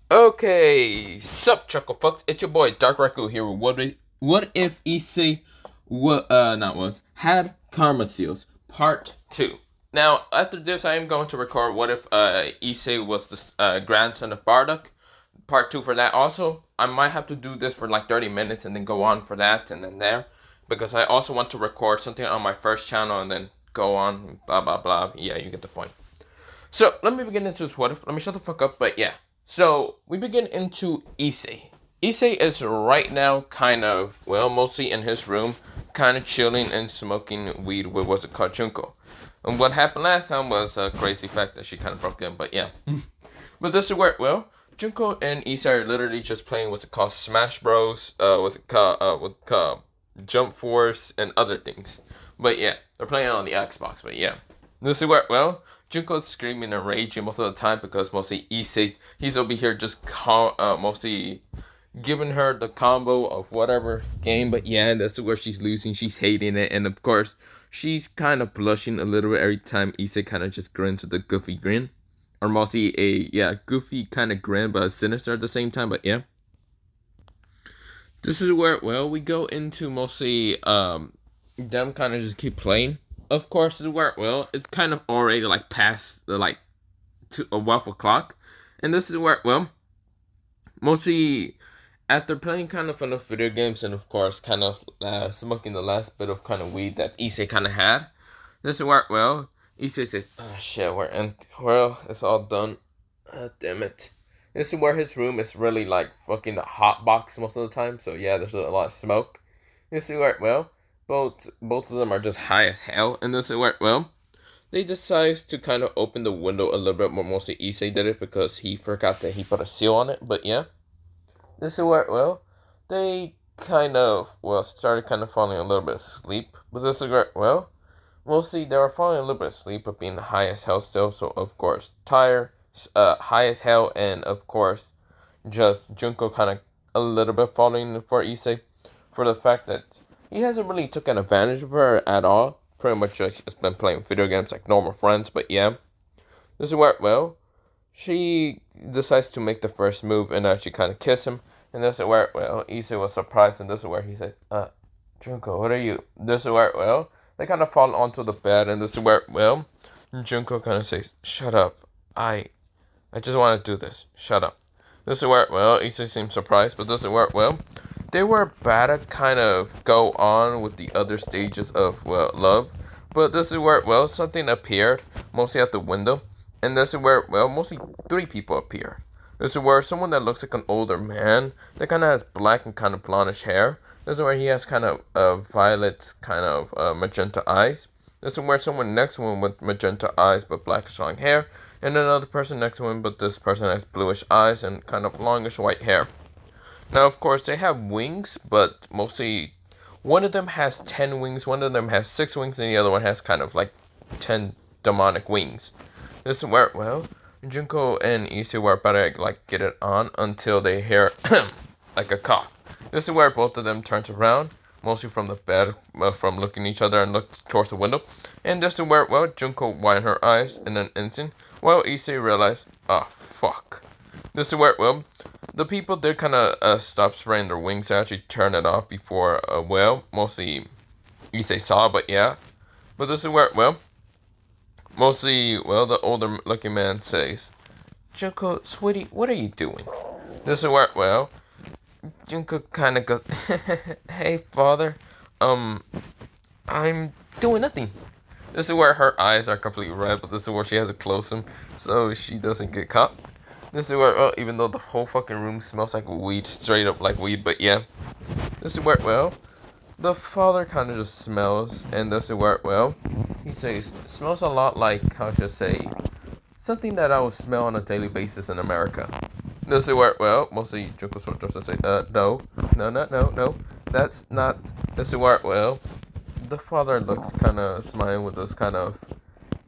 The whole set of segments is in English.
Okay, sup, Chuckle Fucks? It's your boy Dark Raccoon here with what if Issei had karma seals part 2. Now, after this, I am going to record what if Issei was the grandson of Bardock, part 2 for that. Also, I might have to do this for like 30 minutes and then go on for that and then there, because I also want to record something on my first channel and then go on blah blah blah. Yeah, you get the point. So let me begin into this what if. Let me shut the fuck up. But yeah. So we begin into Issei. Issei is right now kind of, well, mostly in his room, kind of chilling and smoking weed with what's it called, Junko. And what happened last time was a crazy fact that she kind of broke in. But yeah. But this is where, well, Junko and Issei are literally just playing what's it called, Smash Bros. Jump Force and other things. But yeah, they're playing on the Xbox. But yeah. This is where, well, Junko's screaming and raging most of the time because mostly Issei, he's over here just mostly giving her the combo of whatever game. But yeah, that's where she's losing. She's hating it. And of course, she's kind of blushing a little bit every time Issei kind of just grins with a goofy grin. Or mostly goofy kind of grin, but sinister at the same time. But yeah. This is where, well, we go into mostly them kind of just keep playing. Of course, the work well. It's kind of already like past the like 12 o'clock, and this is where, well, mostly after playing kind of enough video games and of course kind of smoking the last bit of kind of weed that Issei kind of had. This is where, well, Issei says, "Oh shit, we're empty. Well, it's all done. Damn it." This is where his room is really like fucking a hot box most of the time. So yeah, there's a lot of smoke. This is where, well, both of them are just high as hell, and this is where, well, they decide to kind of open the window a little bit more. Mostly Issei did it because he forgot that he put a seal on it. But yeah, this is where, well, they kind of, well, started kind of falling a little bit asleep. But this is where, well, mostly they were falling a little bit asleep, but being high as hell still. So of course, tired, high as hell, and of course, just Junko kind of a little bit falling for Issei for the fact that he hasn't really taken advantage of her at all. Pretty much just been playing video games like normal friends. But yeah, this is where, well, she decides to make the first move and actually kind of kiss him. And this is where, well, Issei was surprised. And this is where he said, Junko, what are you? This is where, well, they kind of fall onto the bed. And this is where, well, Junko kind of says, shut up. I just want to do this. Shut up. This is where, well, Issei seems surprised. But this is where, well, they were about to kind of go on with the other stages of, well, love. But this is where, well, something appeared, mostly at the window. And this is where, well, mostly 3 people appear. This is where someone that looks like an older man, that kind of has black and kind of blondish hair. This is where he has kind of violet, kind of magenta eyes. This is where someone next to him with magenta eyes but blackish long hair. And another person next to him, but this person has bluish eyes and kind of longish white hair. Now, of course, they have wings, but mostly one of them has 10 wings, one of them has 6 wings, and the other one has kind of like 10 demonic wings. This is where, well, Junko and Issei were about to like get it on until they hear like a cough. This is where both of them turns around, mostly from the bed, from looking at each other and look towards the window. And this is where, well, Junko widened her eyes in an instant, while Issei realized, oh, fuck. This is where, well, the people did kind of stop spraying their wings and actually turn it off before, well, mostly Issei saw, but yeah. But this is where, well, mostly, well, the older looking man says, Junko, sweetie, what are you doing? This is where, well, Junko kind of goes, hey, father, I'm doing nothing. This is where her eyes are completely red, but this is where she has to close them so she doesn't get caught. This is where, well, even though the whole fucking room smells like weed, straight up like weed, but yeah. This is where, well, the father kind of just smells, and this is where, well, he says, it smells a lot like, how should I say, something that I would smell on a daily basis in America. This is where, well, mostly Junko sort of say, no, that's not, this is where, well, the father looks kind of smiling with this kind of,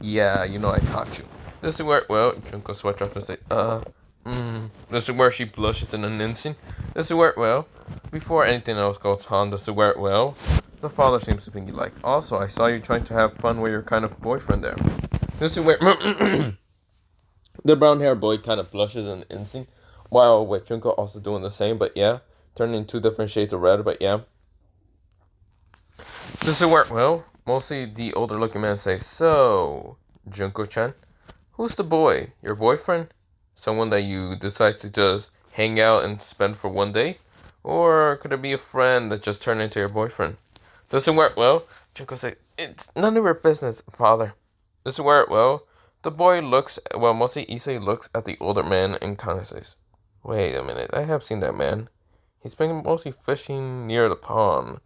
yeah, you know I caught you. This is where, well, Junko sweats up and say, this is where she blushes in an instant. This is where, well, before anything else goes on, this is where, well, the father seems to think like, also, I saw you trying to have fun with your kind of boyfriend there. This is where, the brown haired boy kind of blushes in an instant, while with Junko also doing the same, but yeah, turning 2 different shades of red, but yeah. This is where, well, mostly the older looking man says, so, Junko-chan, who's the boy? Your boyfriend? Someone that you decide to just hang out and spend for one day? Or could it be a friend that just turned into your boyfriend? Doesn't work well. Junko says, it's none of your business, father. Doesn't work well. The boy looks, well, mostly Issei looks at the older man and kind of says, wait a minute, I have seen that man. He's been mostly fishing near the pond.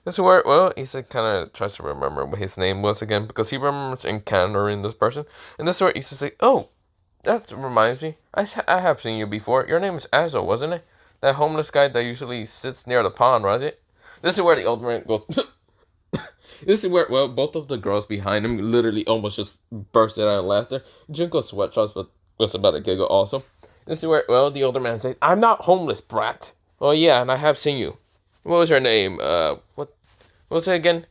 This is where, well, Issei kind of tries to remember what his name was again because he remembers encountering this person. And this is where Issei says, oh, that reminds me. I have seen you before. Your name is Azo, wasn't it? That homeless guy that usually sits near the pond, was it? This is where the old man goes. This is where, well, both of the girls behind him literally almost just bursted out of laughter. Junko's sweatshots was about to giggle also. This is where, well, the older man says, I'm not homeless, brat. Oh, yeah, and I have seen you. What was your name? What was it again?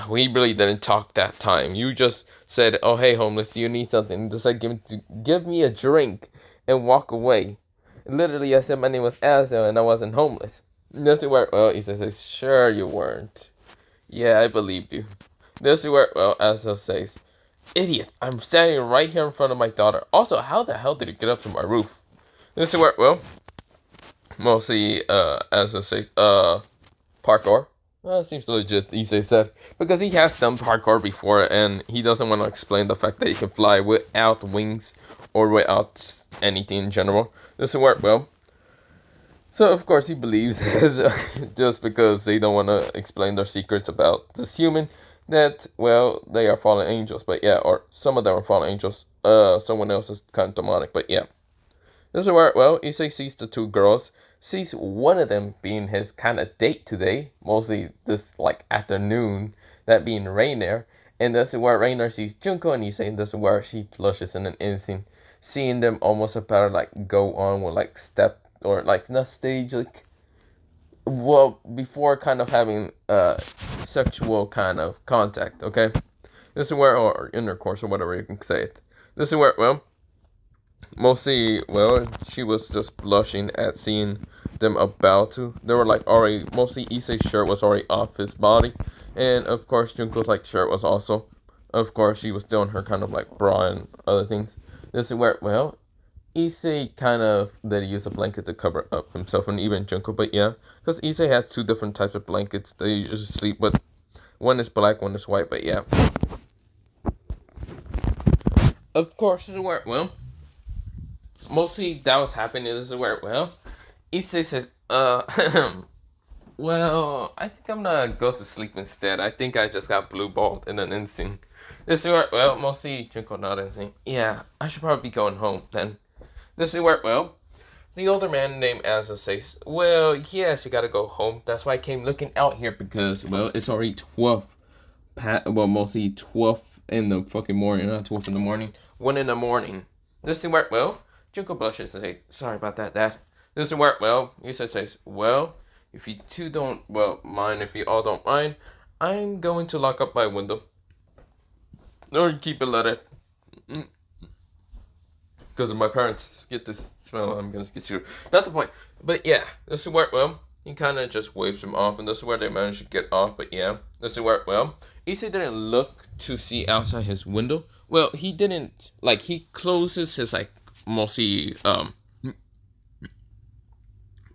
We really didn't talk that time. You just said, oh, hey, homeless, do you need something? Just like, give me a drink and walk away. Literally, I said my name was Azo and I wasn't homeless. This is where, well, he says, sure you weren't. Yeah, I believe you. This is where, well, Azo says, idiot, I'm standing right here in front of my daughter. Also, how the hell did you get up to my roof? This is where, well, mostly, Azo says, parkour. Well, it seems legit, Issei said, because he has done parkour before and he doesn't want to explain the fact that he can fly without wings or without anything in general. This will work well. So, of course, he believes just because they don't want to explain their secrets about this human that, well, they are fallen angels. But yeah, or some of them are fallen angels. Someone else is kind of demonic, but yeah. This is where, well, Issei sees the 2 girls, sees one of them being his kind of date today, mostly this, like, afternoon, that being Rainer, and this is where Rainer sees Junko and Issei, and this is where she blushes in an instant, seeing them almost about to, like, go on with, like, step, or, like, not stage, like, well, before kind of having, sexual kind of contact, okay? This is where, or intercourse, or whatever you can say it. This is where, well, mostly, well, she was just blushing at seeing them about to. They were like already, mostly Issei's shirt was already off his body. And of course, Junko's like shirt was also. Of course, she was still in her kind of like bra and other things. This is where, well, Issei kind of did use a blanket to cover up himself and even Junko. But yeah, because Issei has 2 different types of blankets they usually sleep with. One is black, one is white, but yeah. Of course, this is where, well, mostly that was happening. This is where, well, Issei says, well, I think I'm gonna go to sleep instead. I think I just got blue balled in an instant. This is where, well, mostly Junko nodded and saying, yeah, I should probably be going home then. This is where, well, the older man named Asa says, well, yes, you gotta go home. That's why I came looking out here because, well, it's already 12, well, mostly 12 in the fucking morning, not 12 in the morning, 1 in the morning. This is where, well, Junko blushes and says, sorry about that, Dad. This is where, well, Issei says, well, if you 2 don't, well, mind, if you all don't mind, I'm going to lock up my window. Or keep it lit. Because if my parents get this smell, I'm going to get screwed. Not the point. But yeah, this is where, well, he kind of just waves him off, and this is where they manage to get off. But yeah, this is where, well, Issei didn't look to see outside his window. Well, he didn't, like, he closes his, like, mostly,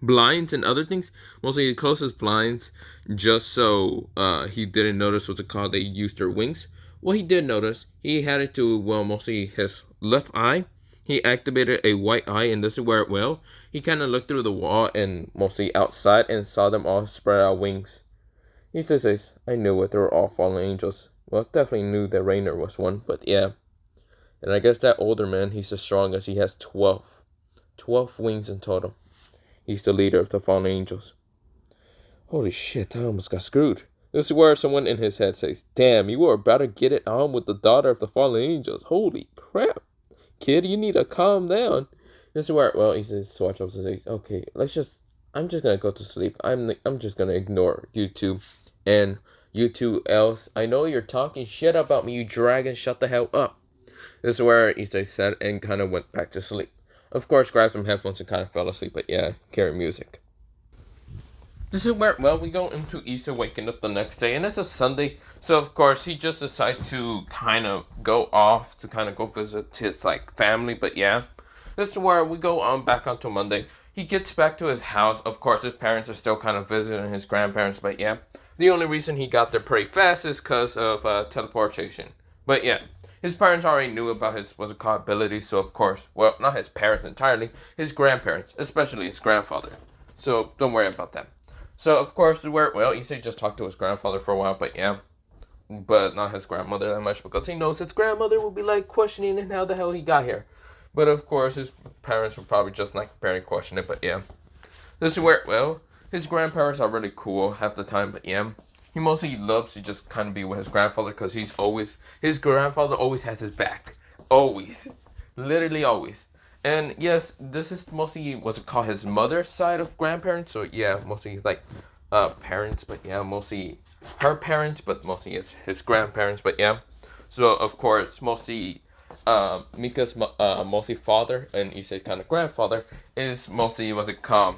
blinds and other things. Mostly he closes blinds just so he didn't notice what's it called, they used their wings. Well, he did notice. He had it to, well, mostly his left eye. He activated a white eye, and this is where, well, he kind of looked through the wall and mostly outside and saw them all spread out wings. He says, I knew it, they were all fallen angels. Well, definitely knew that Rainer was one, but yeah. And I guess that older man, he's the strongest. He has 12. 12 wings in total. He's the leader of the fallen angels. Holy shit, I almost got screwed. This is where someone in his head says, damn, you were about to get it on with the daughter of the fallen angels. Holy crap. Kid, you need to calm down. This is where, well, he says, watch up and says, okay, I'm just gonna go to sleep. I'm just gonna ignore you 2. And you 2 else, I know you're talking shit about me, you dragon, shut the hell up. This is where Issei said and kind of went back to sleep. Of course, grabbed some headphones and kind of fell asleep, but yeah, carry music. This is where, well, we go into Easter waking up the next day, and it's a Sunday, so of course he just decides to kind of go off to kind of go visit his like family. But yeah, this is where we go on back onto Monday. He gets back to his house. Of course, his parents are still kind of visiting his grandparents, but yeah, the only reason he got there pretty fast is because of teleportation. But yeah, his parents already knew about his what's it called ability, so of course, well, not his parents entirely, his grandparents, especially his grandfather. So don't worry about that. So of course, well, Issei just talked to his grandfather for a while, but yeah, but not his grandmother that much because he knows his grandmother will be like questioning him how the hell he got here. But of course, his parents would probably just like barely question it. But yeah, this is where, well, his grandparents are really cool half the time. But yeah, he mostly loves to just kind of be with his grandfather because his grandfather always has his back, always, literally always. And yes, this is mostly what's it called his mother's side of grandparents. So yeah, mostly like parents, but yeah, mostly her parents, but mostly his grandparents. But yeah, so of course mostly Mika's mostly father and Issei's kind of grandfather is mostly what's it called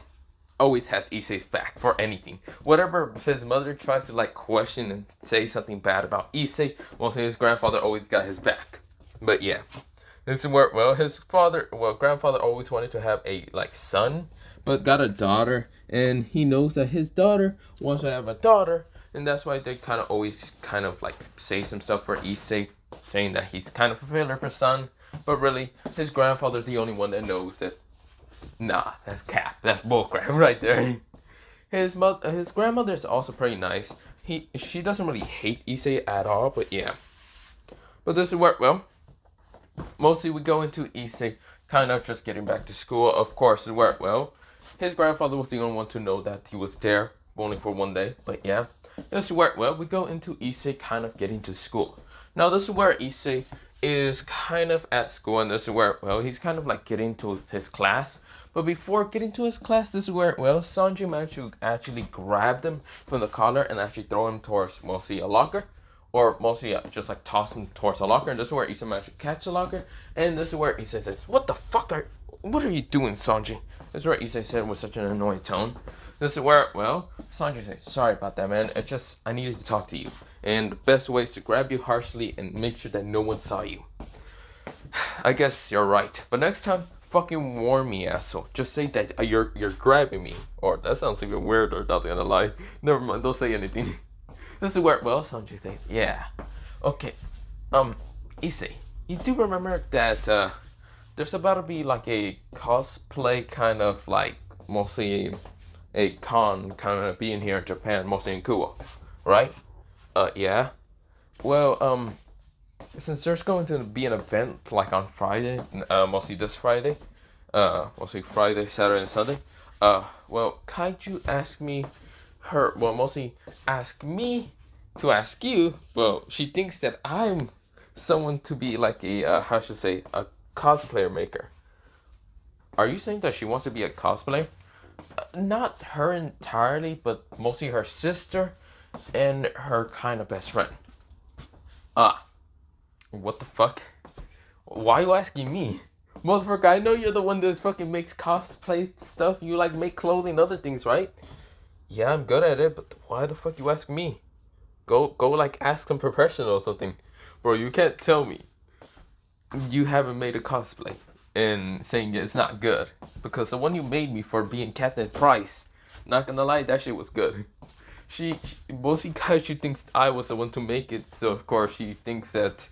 always has Issei's back for anything. Whatever his mother tries to like question and say something bad about Issei, mostly his grandfather always got his back. But yeah. This is where, well, grandfather always wanted to have a, like, son, but got a daughter, and he knows that his daughter wants to have a daughter, and that's why they kind of always kind of, like, say some stuff for Issei, saying that he's kind of a filler for son, but really, his grandfather's the only one that knows that, nah, that's cap, that's bullcrap right there. His grandmother's also pretty nice. She doesn't really hate Issei at all, but yeah. But this is where, well, mostly we go into Issei kind of just getting back to school. Of course, where, well, his grandfather was the only one to know that he was there only for one day. But yeah, this is where, well, we go into Issei kind of getting to school. Now, this is where Issei is kind of at school, and this is where, well, he's kind of like getting to his class. But before getting to his class, this is where, well, Sanji managed to actually grab him from the collar and actually throw him towards mostly a locker. Or mostly just like toss him towards a locker, and this is where Issei managed to catch the locker, and this is where Issei says, what are you doing, Sanji? This is where Issei said with such an annoying tone. This is where, well, Sanji says, sorry about that, man, I needed to talk to you, and the best way is to grab you harshly and make sure that no one saw you. I guess you're right, but next time, fucking warn me, asshole. Just say that you're grabbing me, or that sounds even weird, or not gonna lie. Never mind, don't say anything. This is where, well, Sanji thinks, yeah. Okay, Issei, you do remember that, there's about to be, like, a cosplay kind of, like, mostly a con kind of being here in Japan, mostly in Kuo, right? Yeah. Well, since there's going to be an event, like, on Friday, mostly this Friday, mostly Friday, Saturday, and Sunday, well, Kaiju asked me mostly ask me to ask you. Well, she thinks that I'm someone to be like a, how should I say, a cosplayer maker. Are you saying that she wants to be a cosplayer? Not her entirely, but mostly her sister and her kind of best friend. What the fuck? Why are you asking me? Motherfucker, I know you're the one that fucking makes cosplay stuff. You like make clothing and other things, right? Yeah, I'm good at it, but why the fuck you ask me? Go like ask some professional or something. Bro, you can't tell me you haven't made a cosplay and saying it's not good. Because the one you made me for being Captain Price, not gonna lie, that shit was good. She mostly because she thinks I was the one to make it, so of course she thinks that,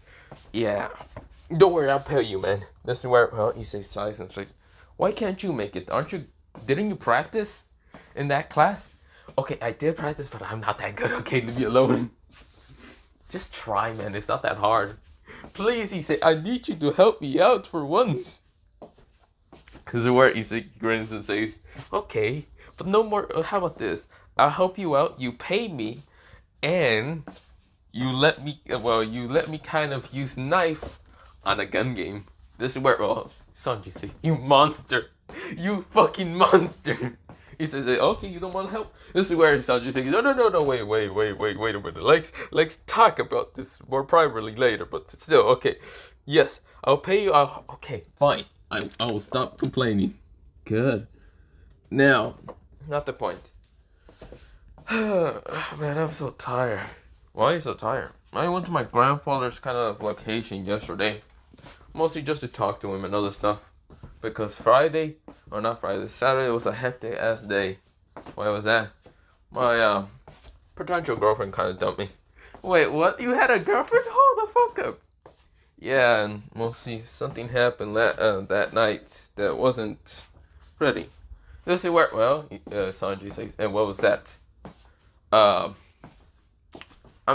yeah. Don't worry, I'll pay you, man. This is where, well, Issei sighs and says, why can't you make it? Didn't you practice in that class? Okay, I did practice, but I'm not that good. Okay, leave me alone. Just try, man. It's not that hard. Please, Issei, I need you to help me out for once. Because where Issei grins and says, okay, but no more. How about this? I'll help you out. You pay me, and you let me. You let me kind of use knife on a gun game. This is where, well, Sanji says, you monster. You fucking monster. He says, okay, you don't want to help? This is where Sanji says, no, wait a minute. Let's talk about this more privately later, but still, okay. Yes, I'll pay you, okay, fine. I will stop complaining. Good. Now, not the point. Man, I'm so tired. Why are you so tired? I went to my grandfather's kind of vacation yesterday. Mostly just to talk to him and other stuff. Because Friday, or not Friday, Saturday was a hectic ass day. Why was that? My potential girlfriend kind of dumped me. Wait, what? You had a girlfriend? Hold the fuck up. Yeah, and mostly something happened that night that wasn't pretty. This it worked well, Sanji says. And what was that? I'm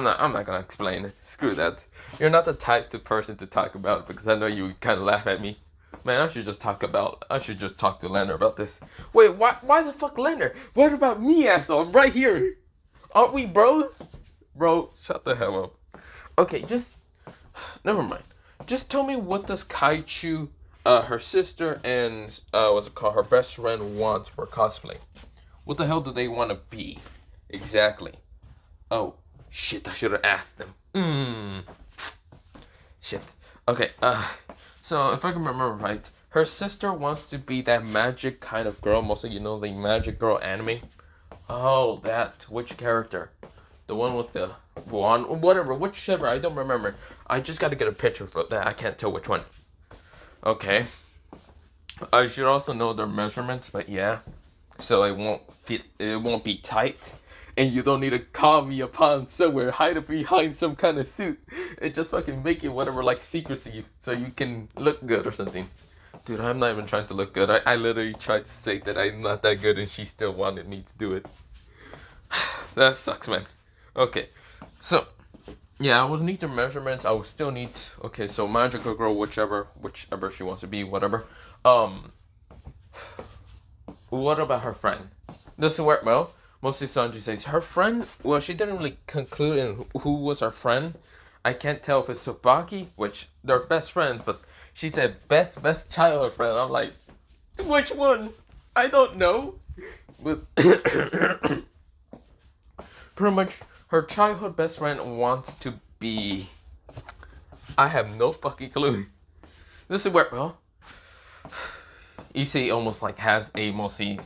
not gonna explain it. Screw that. You're not the type of person to talk about it because I know you kind of laugh at me. Man, I should just talk to Leonard about this. Wait, why the fuck Leonard? What about me, asshole? I'm right here. Aren't we bros? Bro, shut the hell up. Okay, just never mind. Just tell me what does Kaichu, her sister, and what's it called, her best friend want for cosplay? What the hell do they want to be? Exactly. Oh, shit, I should have asked them. Shit. Okay, so if I can remember right, her sister wants to be that magic kind of girl, mostly, you know, the magic girl anime. Oh, that, which character? The one with the wand, whatever, whichever, I don't remember. I just gotta get a picture of that, I can't tell which one. Okay. I should also know their measurements, but yeah. So it won't fit, it won't be tight. And you don't need to call me upon somewhere, hide it behind some kind of suit. And just fucking make it whatever, like secrecy, so you can look good or something. Dude, I'm not even trying to look good. I literally tried to say that I'm not that good and she still wanted me to do it. That sucks, man. Okay, so, yeah, I will need the measurements. I will still need, okay, so magical girl, whichever she wants to be, whatever. What about her friend? This will work well. Mostly Sanji says her friend. Well, she didn't really conclude in who was her friend. I can't tell if it's Tsubaki, which they're best friends, but she said best childhood friend. I'm like, which one? I don't know. But pretty much her childhood best friend wants to be. I have no fucking clue. This will work well. Issei almost like has a mostly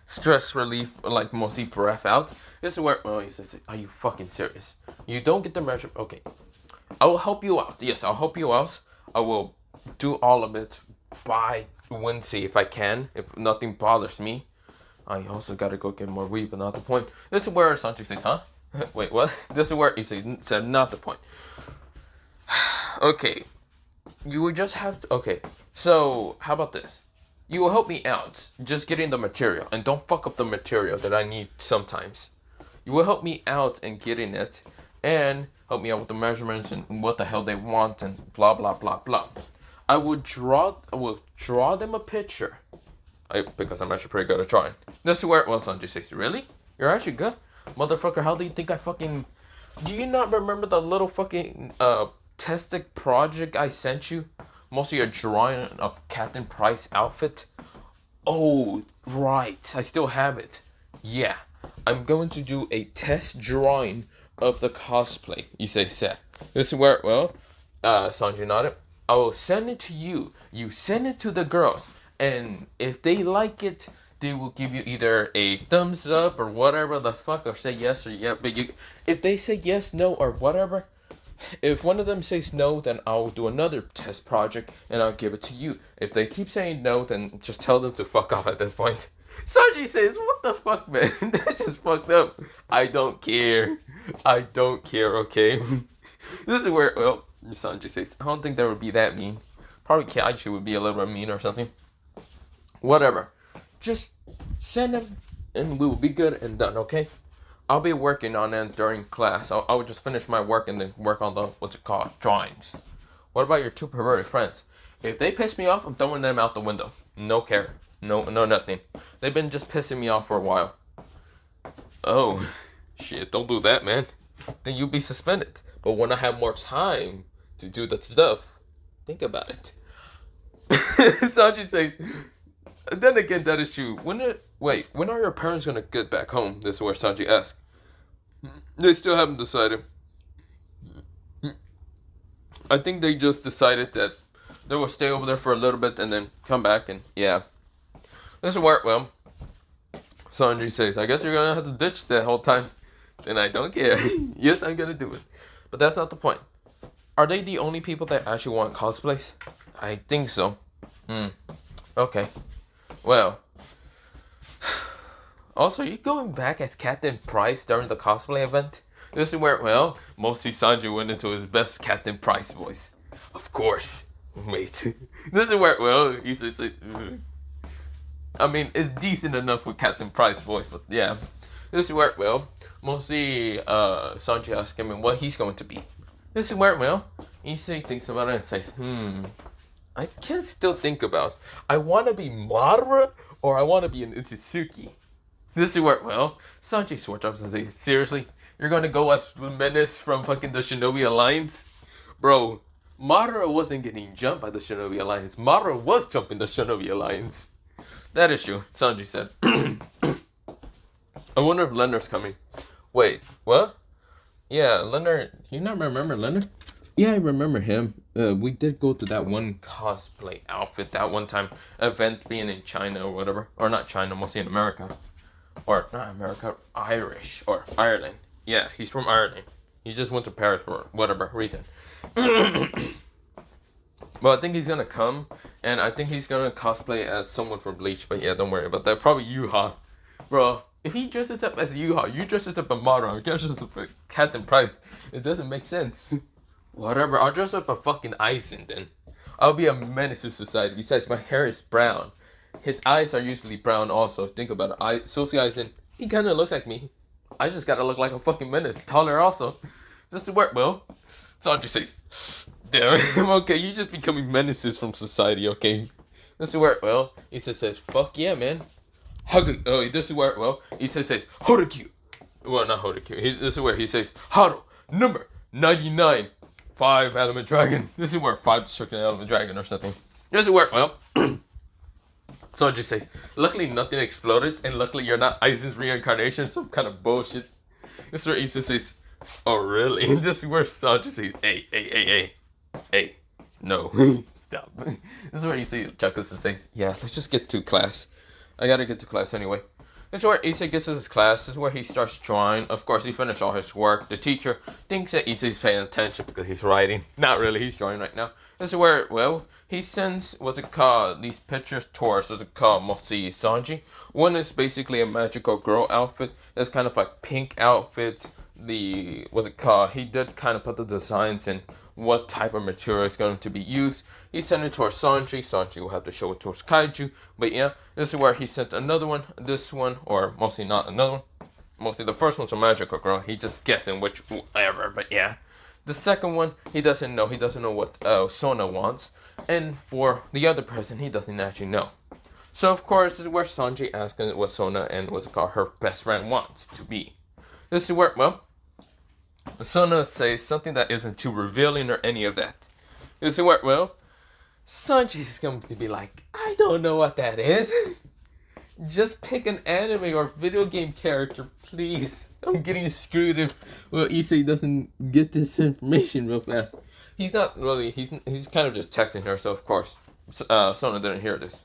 stress relief, like mostly breath out. This is where, well, he says, are you fucking serious? You don't get the measure. Okay, I will help you out. Yes, I'll help you out. I will do all of it by Wednesday if I can, if nothing bothers me. I also gotta go get more weed, but not the point. This is where Sanji says, huh? Wait, what? This is where Issei said, not the point. Okay, you would just have to, okay, so how about this? You will help me out just getting the material, and don't fuck up the material that I need sometimes. You will help me out in getting it, and help me out with the measurements and what the hell they want and blah blah blah blah. I will draw them a picture, because I'm actually pretty good at drawing. This is where it was on G60. Really? You're actually good, motherfucker. How do you think I fucking? Do you not remember the little fucking testing project I sent you? Mostly a drawing of Captain Price outfit. Oh, right. I still have it. Yeah. I'm going to do a test drawing of the cosplay, Issei said. This is where, well, Sanji nodded. I will send it to you. You send it to the girls. And if they like it, they will give you either a thumbs up or whatever the fuck, or say yes or yeah. But if they say yes, no, or whatever, if one of them says no, then I'll do another test project and I'll give it to you. If they keep saying no, then just tell them to fuck off at this point. Sanji says, what the fuck, man? That just fucked up. I don't care. I don't care, okay? This is where, well, Sanji says, I don't think that would be that mean. Probably Kaichi would be a little bit mean or something. Whatever. Just send them and we will be good and done, okay? I'll be working on it during class. I will just finish my work and then work on the, what's it called, drawings. What about your two perverted friends? If they piss me off, I'm throwing them out the window. No care. No, nothing. They've been just pissing me off for a while. Oh, shit, don't do that, man. Then you'll be suspended. But when I have more time to do the stuff, think about it. Sanji says, then again, that is true. When are your parents gonna get back home? This is where Sanji asks. They still haven't decided. I think they just decided that They will stay over there for a little bit and then come back and yeah. This will work well. Sanji says, I guess you're gonna have to ditch that whole time. And I don't care. Yes, I'm gonna do it. But that's not the point. Are they the only people that actually want cosplays? I think so. Okay. Well. Also, are you going back as Captain Price during the cosplay event? This is where, well, mostly Sanji went into his best Captain Price voice. Of course. Wait. This is where, well, he says, I mean, it's decent enough with Captain Price's voice, but yeah. This is where, well, mostly Sanji asks him what he's going to be. This is where, well, Issei thinks about it and says, I can't still think about, I want to be Madara or I want to be an Utsutsuki. This is where, well, Sanji switch up and says, seriously? You're gonna go as Menace from fucking the Shinobi Alliance? Bro, Madara wasn't getting jumped by the Shinobi Alliance. Madara was jumping the Shinobi Alliance. That is true, Sanji said. I wonder if Leonard's coming. Wait, what? Yeah, Leonard. You not remember Leonard? Yeah, I remember him. We did go to that one cosplay outfit that one time event being in China or whatever. Or not China, mostly in America. Or not America, Irish. Or Ireland. Yeah, he's from Ireland. He just went to Paris for whatever reason. Well, I think he's gonna come, and I think he's gonna cosplay as someone from Bleach, but yeah, don't worry about that. Probably Yuha. Bro, if he dresses up as Yuha, you dresses up as Madara, you dresses up as Captain Price. It doesn't make sense. Whatever, I'll dress up a fucking Aizen then. I'll be a menace to society. Besides, my hair is brown. His eyes are usually brown also. Think about it. Sosi Aizen, he kinda looks like me. I just gotta look like a fucking menace. Taller also. This is work, well. Sanji says, damn, okay, you just becoming menaces from society, okay? This is where, well, Issei says, fuck yeah, man. This is where, well, Issei says, Horikyu. Well, not Horikyu. This is where he says, Haru, number 99, 5 element dragon. This is where 5 destruction element dragon or something. This is where, well, Sanji says, luckily nothing exploded, and luckily you're not Aizen's reincarnation, some kind of bullshit. This is where Issei says, oh really? This is where Sanji says, hey, no, stop. This is where Issei chuckles and says, yeah, let's just get to class. I gotta get to class anyway. This is where Issei gets to his class. This is where he starts drawing. Of course, he finished all his work. The teacher thinks that Issei's paying attention because he's writing. Not really, he's drawing right now. This is where, well, he sends, these pictures towards, mostly Sanji. One is basically a magical girl outfit. That's kind of like pink outfit. He did kind of put the designs in what type of material is going to be used. He sent it towards Sanji. Sanji will have to show it towards Kaiju. But yeah, this is where he sent another one. This one, or mostly not another one. Mostly the first one's a magical girl. He just guessing which whatever. But yeah, the second one he doesn't know. He doesn't know what Sona wants. And for the other person, he doesn't actually know. So of course, this is where Sanji asks what Sona and her best friend wants to be. This is where, well, Sona says something that isn't too revealing or any of that. This is where, well, Sanji is going to be like, I don't know what that is. Just pick an anime or video game character, please. I'm getting screwed if, well, Issei doesn't get this information real fast. He's not really, he's kind of just texting her, so of course, Sona didn't hear this.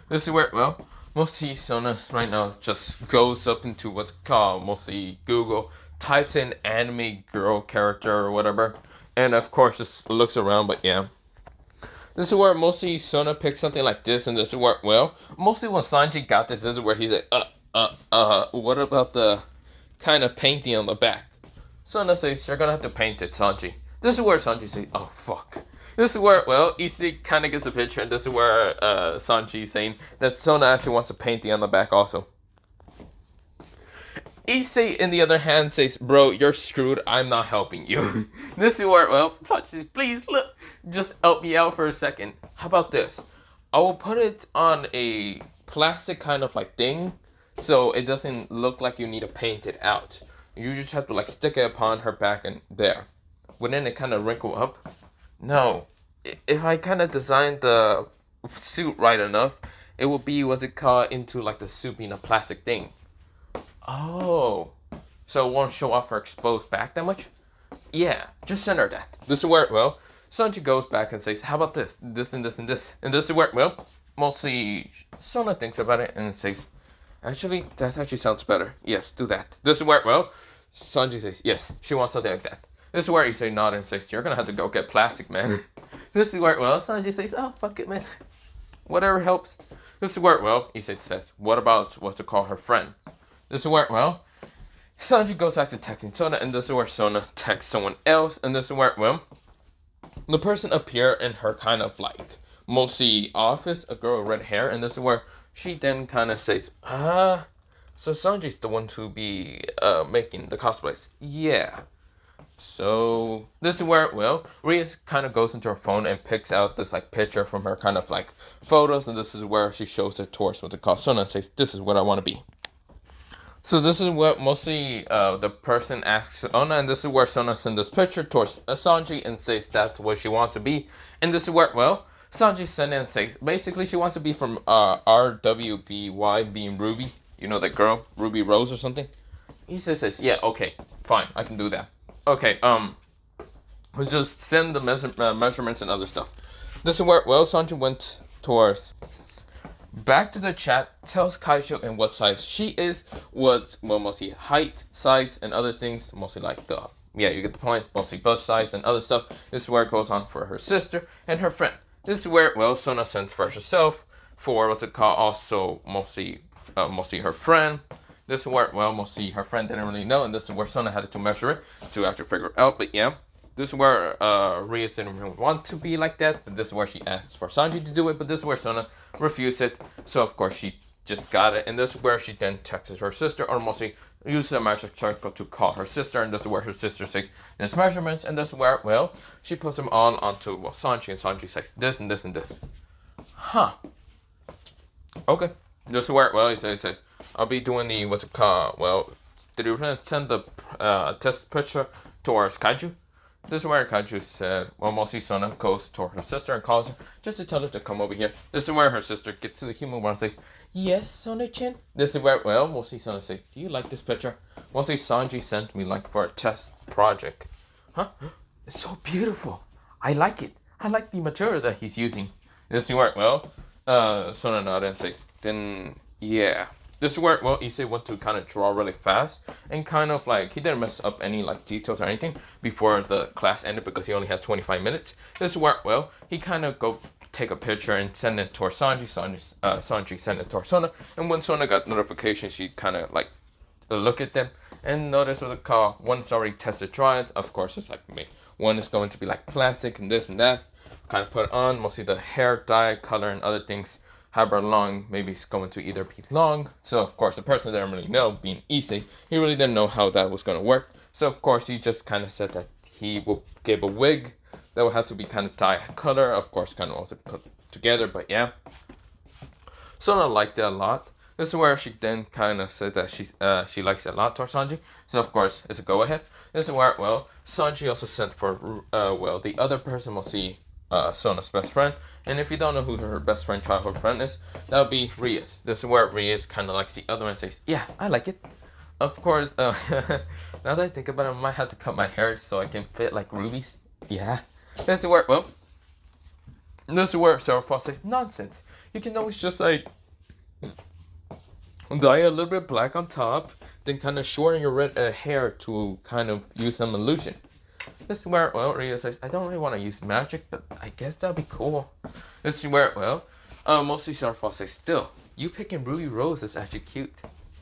This is where, well, mostly Sona right now just goes up into what's called, mostly Google, types in anime girl character or whatever, and of course just looks around, but yeah. This is where mostly Sona picks something like this, and this is where, well, mostly when Sanji got this is where he's like, what about the kind of painting on the back? Sona says, you're gonna have to paint it, Sanji. This is where Sanji says, oh fuck. This is where, well, Issei kind of gets a picture, and this is where Sanji is saying that Sona actually wants a painting on the back also. Issei, in the other hand, says, bro, you're screwed. I'm not helping you. This is where, well, Sanji, please, look, just help me out for a second. How about this? I will put it on a plastic kind of like thing, so it doesn't look like you need to paint it out. You just have to like stick it upon her back and there. Wouldn't it kind of wrinkle up? No. If I kind of design the suit right enough, it will be, into like the suit being a plastic thing. Oh, so it won't show off her exposed back that much? Yeah, just send her that. This is where, well, Sanji goes back and says, how about this, this and this and this, and this is where, well, mostly Sona thinks about it and says, actually, that actually sounds better. Yes, do that. This is where, well, Sanji says, yes, she wants something like that. This is where Issei nods and says, you're gonna have to go get plastic, man. This is where, well, Sanji says, oh, fuck it, man. Whatever helps. This is where, well, Issei says, what about what to call her friend? This is where, well, Sanji goes back to texting Sona, and this is where Sona texts someone else, and this is where, well, the person appear in her kind of like mostly office, a girl with red hair, and this is where she then kind of says, so Sanji's the one to be making the cosplays. Yeah. So this is where, well, Ria kind of goes into her phone and picks out this like picture from her kind of like photos, and this is where she shows it towards what's it called, Sona, and says, this is what I want to be. So this is what mostly the person asks Sona, and this is where Sona sends this picture towards Sanji and says that's what she wants to be. And this is where, well, Sanji sends and says basically she wants to be from RWBY, being Ruby. You know that girl, Ruby Rose or something? He says, yeah, okay, fine, I can do that. Okay, we'll just send the measurements and other stuff. This is where, well, Sanji went towards back to the chat, tells Kaiju in what size she is, what, well, mostly height, size, and other things, mostly like the, yeah, you get the point, mostly bust size and other stuff. This is where it goes on for her sister and her friend. This is where, well, Sona sends for herself, for what's it called, also mostly her friend. This is where, well, mostly her friend didn't really know, and this is where Sona had to measure it to actually figure it out, but yeah. This is where Ria didn't really want to be like that, but this is where she asked for Sanji to do it, but this is where Sona refused it, so of course she just got it, and this is where she then texts her sister, or mostly uses a magic circle to call her sister, and this is where her sister says these measurements, and this is where, well, she puts them all onto, well, Sanji, and Sanji says this and this and this. Huh. Okay. This is where, well, he says, I'll be doing the, what's it called, well, did you send the test picture towards Kaiju? This is where Kaiju said, well, mostly Sona goes toward her sister and calls her just to tell her to come over here. This is where her sister gets to the human one and says, yes, Sona-chan. This is where, well, mostly Sona says, do you like this picture? Mostly Sanji sent me like for a test project. Huh? It's so beautiful. I like it. I like the material that he's using. This is where, well, Sona nodded and says, then, yeah. This is where, well, Issei went to kind of draw really fast, and kind of like, he didn't mess up any like details or anything before the class ended because he only has 25 minutes. This is where, well, he kind of go take a picture and send it towards Sanji. Sanji sent it towards Sona, and when Sona got notification, she kind of like look at them and notice what it called. One's already tested tried. Of course, it's like me. One is going to be like plastic and this and that. Kind of put it on, mostly the hair dye, color, and other things. However long, maybe it's going to either be long. So of course the person didn't really know, being Issei, he really didn't know how that was going to work. So of course he just kind of said that he will give a wig that will have to be kind of dye color, of course kind of also put together, but yeah. Sona liked it a lot. This is where she then kind of said that she likes it a lot towards Sanji. So of course it's a go ahead. This is where, well, Sanji also sent for well, the other person will see Sona's best friend, and if you don't know who her best friend, childhood friend is, that would be Rias. This is where Rias kind of likes the other one and says, yeah, I like it. Of course, now that I think about it, I might have to cut my hair so I can fit like Ruby's. Yeah. This is where, well, this is where Sarah Frost says, nonsense. You can always just like dye a little bit black on top, then kind of shorten your red hair to kind of use some illusion. This is where, well, Ria says, I don't really want to use magic, but I guess that'd be cool. This is where, well, mostly Starfall says, still, you picking Ruby Rose is actually cute.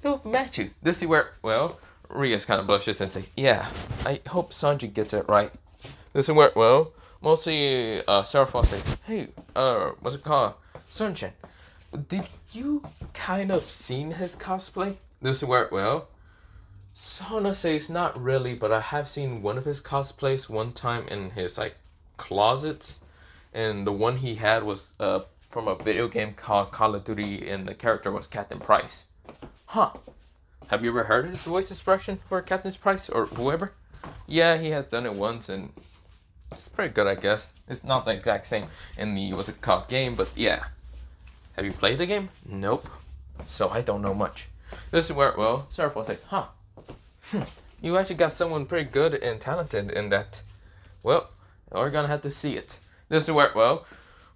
It'll match you. This is where, well, Rias kind of blushes and says, yeah, I hope Sanji gets it right. This is where, well, mostly Starfall says, hey, what's it called? Sunshine, did you kind of seen his cosplay? This is where, well, Sona says not really, but I have seen one of his cosplays one time in his like closets, and the one he had was from a video game called Call of Duty, and the character was Captain Price. Huh? Have you ever heard his voice expression for Captain Price or whoever? Yeah, he has done it once, and it's pretty good, I guess. It's not the exact same in the what's it called game, but yeah. Have you played the game? Nope. So I don't know much. This is where, well, Sarah says, huh? You actually got someone pretty good and talented in that. Well, We're gonna have to see it. This is where, well,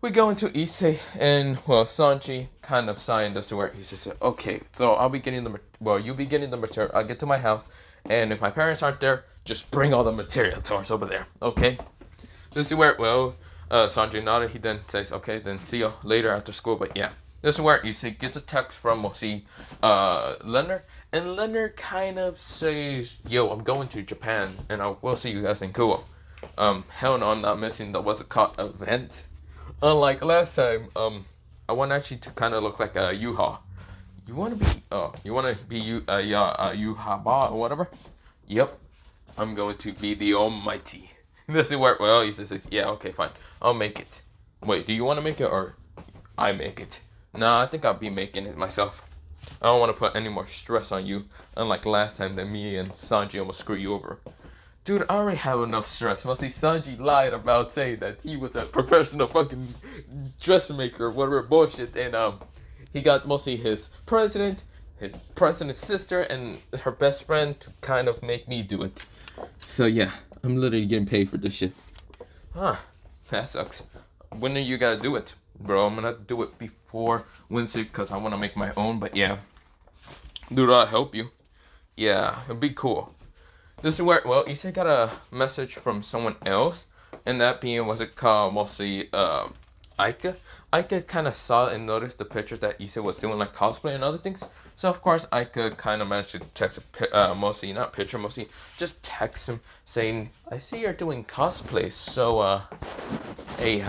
we go into Issei, and, well, Sanji kind of signed this to where he says, okay, so I'll be getting the, well, you'll be getting the material. I'll get to my house, and if my parents aren't there, just bring all the material to us over there, okay? This is where, well, Sanji nodded. He then says, okay, then see you later after school, but yeah. This is where Issei gets a text from, we'll see, Leonard, and Leonard kind of says, yo, I'm going to Japan, and I will see you guys in Kuo. Hell no, I'm not missing the what's it called event. Unlike last time, I want actually to kind of look like a Yuha. You wanna be Yuhaba or whatever? Yep, I'm going to be the Almighty. This is where, well, he says, yeah, okay, fine, I'll make it. Wait, do you want to make it or I make it? Nah, I think I'll be making it myself. I don't want to put any more stress on you, unlike last time that me and Sanji almost screw you over. Dude, I already have enough stress. Mostly Sanji lied about saying that he was a professional fucking dressmaker, whatever bullshit, and he got mostly his president's sister, and her best friend to kind of make me do it. So yeah, I'm literally getting paid for this shit. Huh, that sucks. When are you gonna do it? Bro, I'm gonna do it before Wednesday because I want to make my own, but yeah. Dude, I'll help you. Yeah, it'd be cool. This is where, well, Issei got a message from someone else, and that being, what's it called, mostly, Aika. Aika kind of saw and noticed the pictures that Issei was doing, like cosplay and other things. So, of course, Aika kind of managed to text, mostly, not picture, mostly, just text him saying, I see you're doing cosplay, so, hey,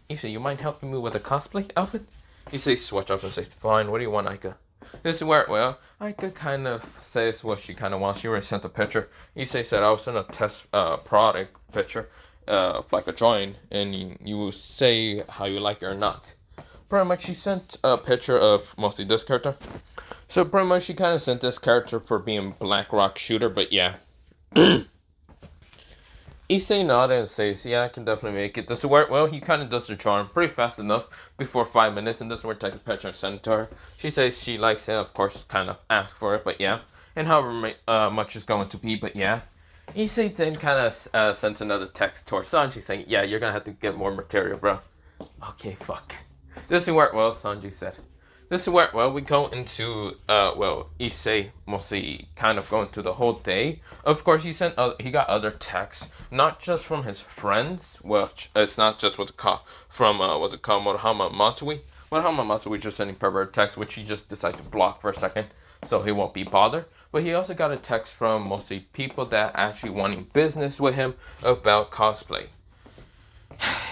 Issei, you mind helping me with a cosplay outfit? Issei switched up and says, fine, what do you want, Aika? This is where, well, Aika kind of says what she kind of wants. She already sent a picture. Issei said, I was send a test product picture of like a drawing, and you will say how you like it or not. Pretty much, she sent a picture of mostly this character. So pretty much, she kind of sent this character for being Black Rock Shooter, but yeah. Issei nodded and says, yeah, I can definitely make it. This is where, well, he kind of does the charm pretty fast enough before 5 minutes, and this is where take a picture and send it to her. She says she likes it, of course, kind of ask for it, but yeah. And however much is going to be, but yeah. Issei then kind of sends another text to her Sanji saying, yeah, you're going to have to get more material, bro. Okay, fuck. This is where, well, Sanji said. This is where, well, we go into, well, Issei mostly kind of going through the whole day. Of course, he got other texts, not just from his friends, which it's not just what's it called, from, what's it called, Murahama Matsui. Murahama Matsui just sending pervert text, which he just decided to block for a second, so he won't be bothered. But he also got a text from mostly people that actually wanting business with him about cosplay.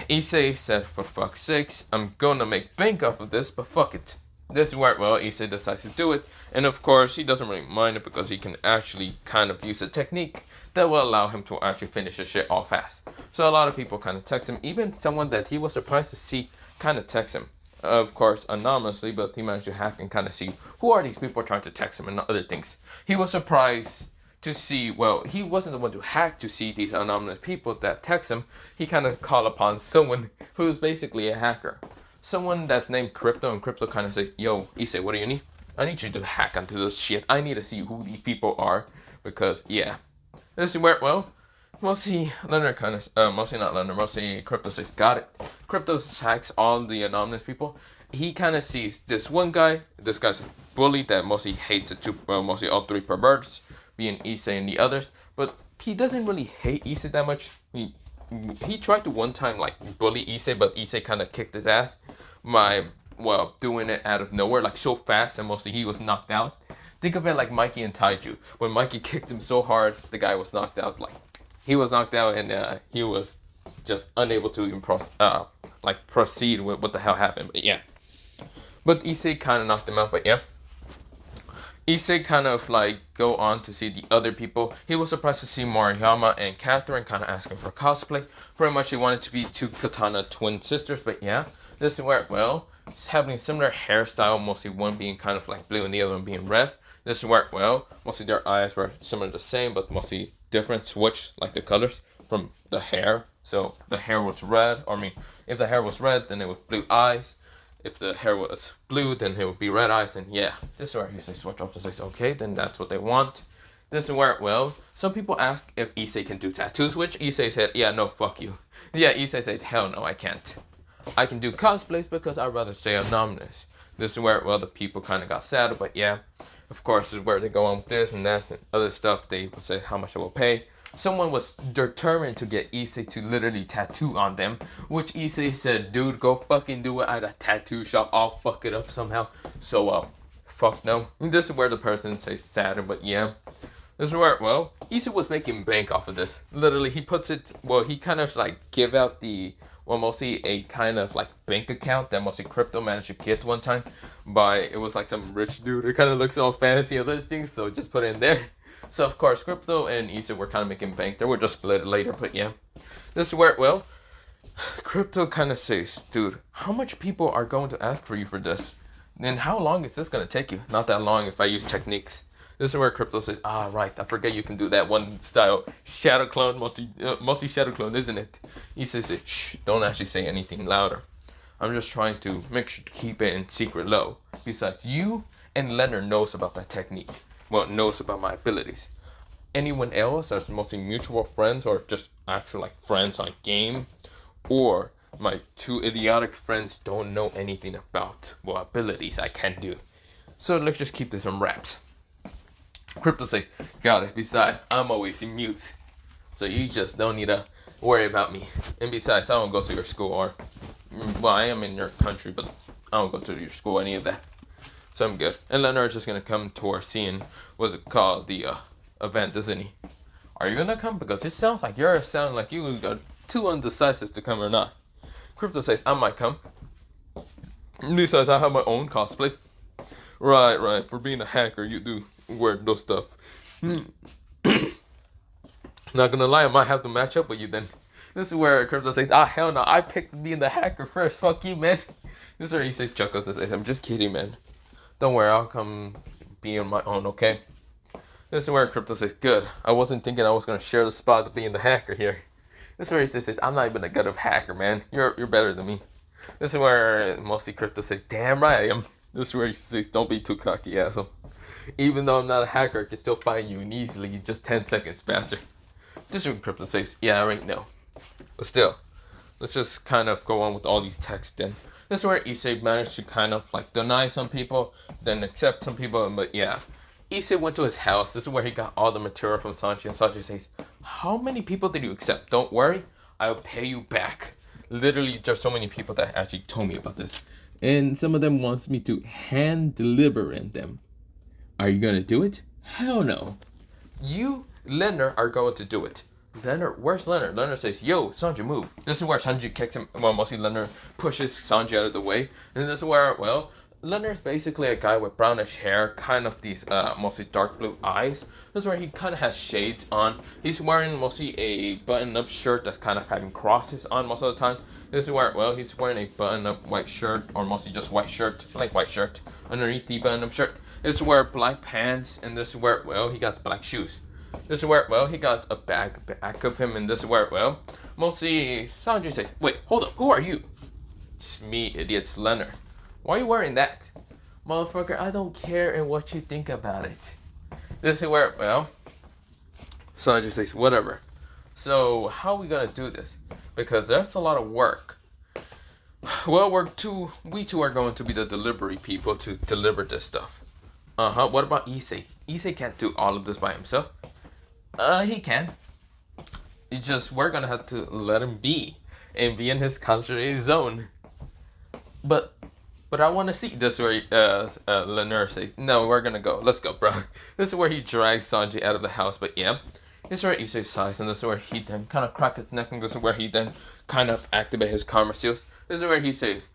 Issei said, for fuck's sakes, I'm gonna make bank off of this, but fuck it. This is where, well, Issei decides to do it, and of course, he doesn't really mind it because he can actually kind of use a technique that will allow him to actually finish his shit all fast. So a lot of people kind of text him, even someone that he was surprised to see kind of text him. Of course, anonymously, but he managed to hack and kind of see who are these people trying to text him and other things. He was surprised to see, well, he wasn't the one to hack to see these anonymous people that text him. He kind of called upon someone who's basically a hacker. Someone that's named Crypto, and Crypto kind of says, yo, Issei, what do you need? I need you to hack onto this shit. I need to see who these people are, because, yeah. This is where, well, mostly Leonard kind of, mostly not Leonard, mostly Crypto says, got it. Crypto hacks all the anonymous people. He kind of sees this one guy, this guy's a bully that mostly hates the two, well, mostly all three perverts, being Issei and the others, but he doesn't really hate Issei that much. He tried to one time like bully Issei, but Issei kind of kicked his ass by, well, doing it out of nowhere, like so fast, and mostly he was knocked out. Think of it like Mikey and Taiju. When Mikey kicked him so hard, the guy was knocked out. Like he was knocked out, and he was just unable to even proceed with what the hell happened. But yeah, but Issei kind of knocked him out. But yeah. Issei kind of like go on to see the other people. He was surprised to see Mariyama and Catherine kind of asking for cosplay. Pretty much he wanted to be two Katana twin sisters, but yeah, this is where, well, it's having similar hairstyle, mostly one being kind of like blue and the other one being red. This is where, well, mostly their eyes were similar the same, but mostly different, switch like the colors from the hair. So the hair was red, or I mean, if the hair was red, then it was blue eyes. If the hair was blue, then it would be red eyes, and yeah, this is where he says switch off and says, okay, then that's what they want. This is where, well, some people ask if Issei can do tattoos, which Issei said, yeah, no, fuck you. Yeah, Issei said, hell no, I can't. I can do cosplays because I'd rather stay anonymous. This is where, well, the people kind of got sad, but yeah, of course, this is where they go on with this and that and other stuff. They would say how much I will pay. Someone was determined to get Issei to literally tattoo on them, which Issei said, dude, go fucking do it at a tattoo shop. I'll fuck it up somehow. So, fuck no. And this is where the person says sadder, but yeah. This is where, well, Issei was making bank off of this. Literally, he puts it, well, he kind of like give out the, well, mostly a kind of like bank account that mostly Crypto managed to get one time by, it was like some rich dude. It kind of looks all fancy and listing, so just put it in there. So, of course, Crypto and Issei were kind of making bank. They were just split later, but yeah. This is where, well, Crypto kind of says, dude, how much people are going to ask for you for this? And how long is this going to take you? Not that long if I use techniques. This is where Crypto says, ah, right, I forget you can do that one style. Shadow clone, multi-shadow clone, isn't it? He says, shh, don't actually say anything louder. I'm just trying to make sure to keep it in secret low. Besides, you and Leonard knows about that technique. Well, knows about my abilities. Anyone else that's mostly mutual friends or just actual like friends on game, or my two idiotic friends don't know anything about what abilities I can do. So let's just keep this on wraps. Crypto says, got it. Besides, I'm always in mute. So you just don't need to worry about me. And besides, I don't go to your school or, well, I am in your country, but I don't go to your school, any of that. So I'm good. And Leonard's just going to come to our scene, what's it called, the event, isn't he? Are you going to come? Because it sounds like you are too undecisive to come or not. Crypto says, I might come. Besides, I have my own cosplay. Right. For being a hacker, you do wear those stuff. Not gonna lie, I might have to match up with you then. This is where Crypto says, ah, hell no, I picked being the hacker first. Fuck you, man. This is where he says, chuckles and says, I'm just kidding, man. Don't worry, I'll come be on my own, okay? This is where Crypto says, good. I wasn't thinking I was gonna share the spot of being the hacker here. This is where he says, I'm not even a good of hacker, man. You're better than me. This is where mostly Crypto says, damn right I am. This is where he says, don't be too cocky, asshole. Even though I'm not a hacker, I can still find you and easily just 10 seconds faster. This is where Crypto says, yeah, right now. But still, let's just kind of go on with all these texts then. This is where Issei managed to kind of like deny some people, then accept some people, but yeah. Issei went to his house. This is where he got all the material from Sanji, and Sanji says, how many people did you accept? Don't worry, I'll pay you back. Literally, there's so many people that actually told me about this. And some of them wants me to hand deliver them. Are you gonna do it? Hell no. You, Leonard, are going to do it. Leonard, where's Leonard? Leonard says, yo, Sanji, move. This is where Sanji kicks him. Well, mostly Leonard pushes Sanji out of the way. And this is where, well, Leonard's basically a guy with brownish hair, kind of these mostly dark blue eyes. This is where he kind of has shades on. He's wearing mostly a button-up shirt that's kind of having crosses on most of the time. This is where, well, he's wearing a button-up white shirt, or mostly just white shirt, like white shirt, underneath the button-up shirt. This is where black pants, and this is where, well, he got black shoes. This is where, well, he got a bag back of him, and this is where, well, mostly Sanji says, wait, hold up, who are you? It's me, idiot, it's Leonard. Why are you wearing that? Motherfucker, I don't care and what you think about it. This is where, well, Sanji says, whatever. So, how are we gonna do this? Because there's a lot of work. Well, we two are going to be the delivery people to deliver this stuff. What about Issei? Issei can't do all of this by himself. He can. It's just, we're gonna have to let him be. And be in his concentrated zone. But I want to see. This is where Leonard says, no, we're gonna go. Let's go, bro. This is where he drags Sanji out of the house, but yeah. This is where Issei sighs, and this is where he then kind of cracks his neck, and this is where he then kind of activates his karma seals. This is where he says,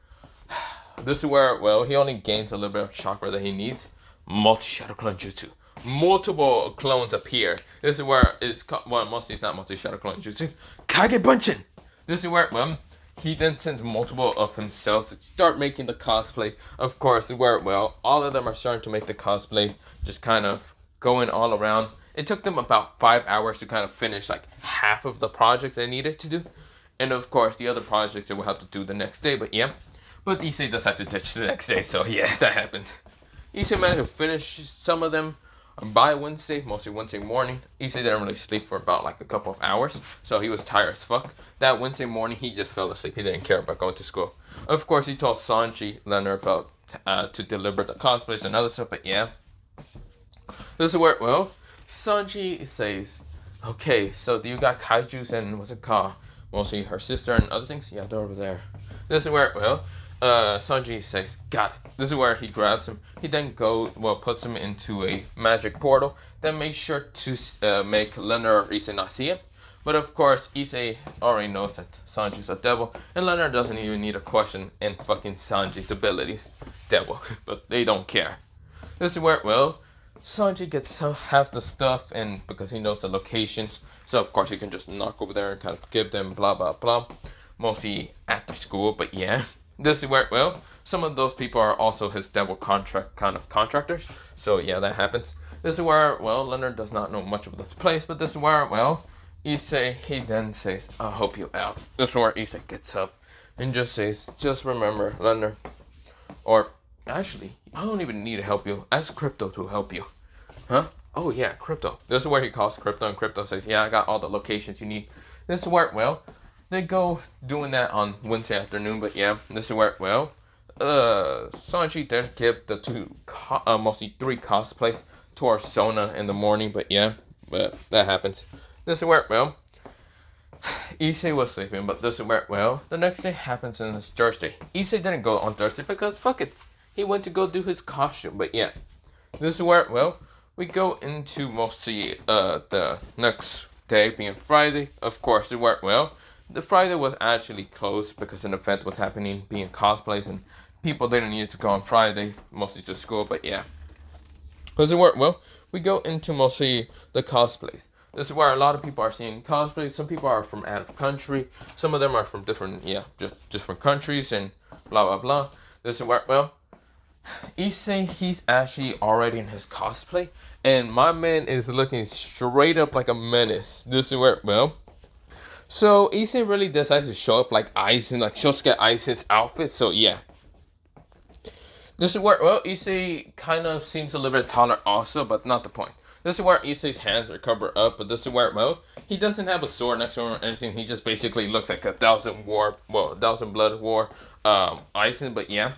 this is where, well, he only gains a little bit of chakra that he needs. Multi-shadow clone jutsu. Multiple clones appear. This is where it's, well, mostly it's not multi-shadow clone jutsu. Kage Bunshin! This is where, well, he then sends multiple of himself to start making the cosplay. Of course, where, well, all of them are starting to make the cosplay, just kind of going all around. It took them about 5 hours to kind of finish like half of the project they needed to do. And of course, the other projects they will have to do the next day, but yeah. But Issei does have to ditch the next day, so yeah, that happens. Issei managed to finish some of them. By Wednesday, mostly Wednesday morning, Issei didn't really sleep for about like a couple of hours, so he was tired as fuck. That Wednesday morning, he just fell asleep. He didn't care about going to school. Of course, he told Sanji, Leonard about to deliver the cosplays and other stuff, but yeah. This is where, well, Sanji says, okay, so do you got kaijus and what's it called? Mostly her sister and other things? Yeah, they're over there. This is where, well, Sanji says, got it. This is where he grabs him. He then puts him into a magic portal. Then makes sure to make Leonard or Issei not see him. But of course, Issei already knows that Sanji's a devil, and Leonard doesn't even need a question in fucking Sanji's abilities. Devil, but they don't care. This is where, well, Sanji gets half the stuff, and because he knows the locations, so of course he can just knock over there and kind of give them blah blah blah. Mostly after school, but yeah. This is where, well, some of those people are also his devil contractors. So yeah, that happens. This is where, well, Leonard does not know much of this place, but this is where, well, Issei, he then says, I'll help you out. This is where Issei gets up and just says, just remember, Leonard, or actually, I don't even need to help you. Ask Crypto to help you. Huh? Oh yeah, Crypto. This is where he calls Crypto, and Crypto says, yeah, I got all the locations you need. This is where, well, they go doing that on Wednesday afternoon, but yeah, this is where, well, Sanji did give the mostly 3 cosplays to our Sona in the morning, but yeah, but that happens. This is where, well, Issei was sleeping, but this is where, well, the next day happens and it's Thursday. Issei didn't go on Thursday because, fuck it, he went to go do his costume, but yeah. This is where, well, we go into mostly the next day being Friday. Of course, it worked well. The Friday was actually closed because an event was happening, being cosplays, and people didn't need to go on Friday, mostly to school, but yeah. Does it work well? We go into mostly the cosplays. This is where a lot of people are seeing cosplays. Some people are from out of country. Some of them are from different, just different countries and blah, blah, blah. This is where, well, Issei, he's actually already in his cosplay, and my man is looking straight up like a menace. This is where, well, so Issei really decides to show up like Aizen, like Shosuke Aizen's outfit, so yeah. This is where, well, Issei kind of seems a little bit taller also, but not the point. This is where Issei's hands are covered up, but this is where, well, he doesn't have a sword next to him or anything. He just basically looks like a Thousand Blood War Aizen, but yeah.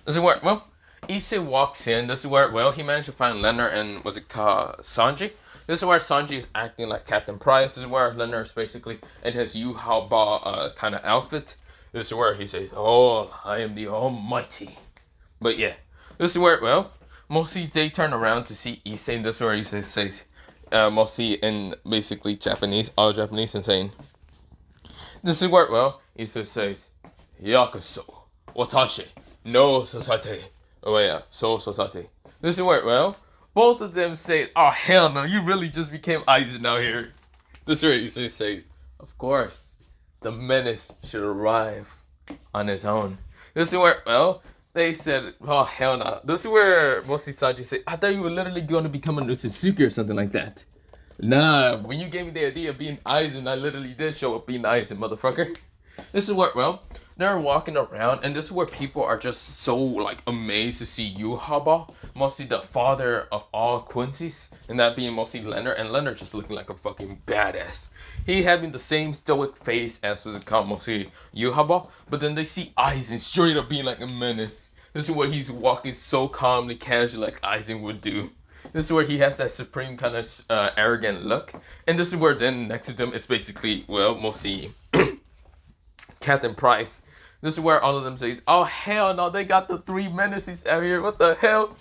This is where, well, Issei walks in. This is where, well, he managed to find Leonard and, was it called Sanji? This is where Sanji is acting like Captain Price. This is where Leonard is basically in his Yu-Hao-Ba kind of outfit. This is where he says, oh, I am the Almighty. But yeah, this is where, well, mostly they turn around to see Issei. This is where Issei says, mostly in basically Japanese, all Japanese, and saying, this is where, well, Issei says, Yakuso, Watashi, no society. Oh yeah, so society. This is where, well, both of them say, oh hell no, you really just became Aizen out here. This is where Issei says, of course, the menace should arrive on his own. This is where, well, they said, oh hell no. This is where mostly Sanji said, I thought you were literally going to become a Nutsusuki or something like that. Nah, when you gave me the idea of being Aizen, I literally did show up being Aizen, motherfucker. This is where, well, they're walking around, and this is where people are just so, like, amazed to see Yu-Hao-Ba, mostly the father of all Quincy's, and that being mostly Leonard, and Leonard just looking like a fucking badass. He having the same stoic face as was called mostly Yu-Hao-Ba, but then they see Aizen straight up being like a menace. This is where he's walking so calmly, casual, like Aizen would do. This is where he has that supreme kind of arrogant look, and this is where then next to them is basically, well, mostly Captain Price. This is where all of them say, oh hell no, they got the 3 menaces out here, what the hell?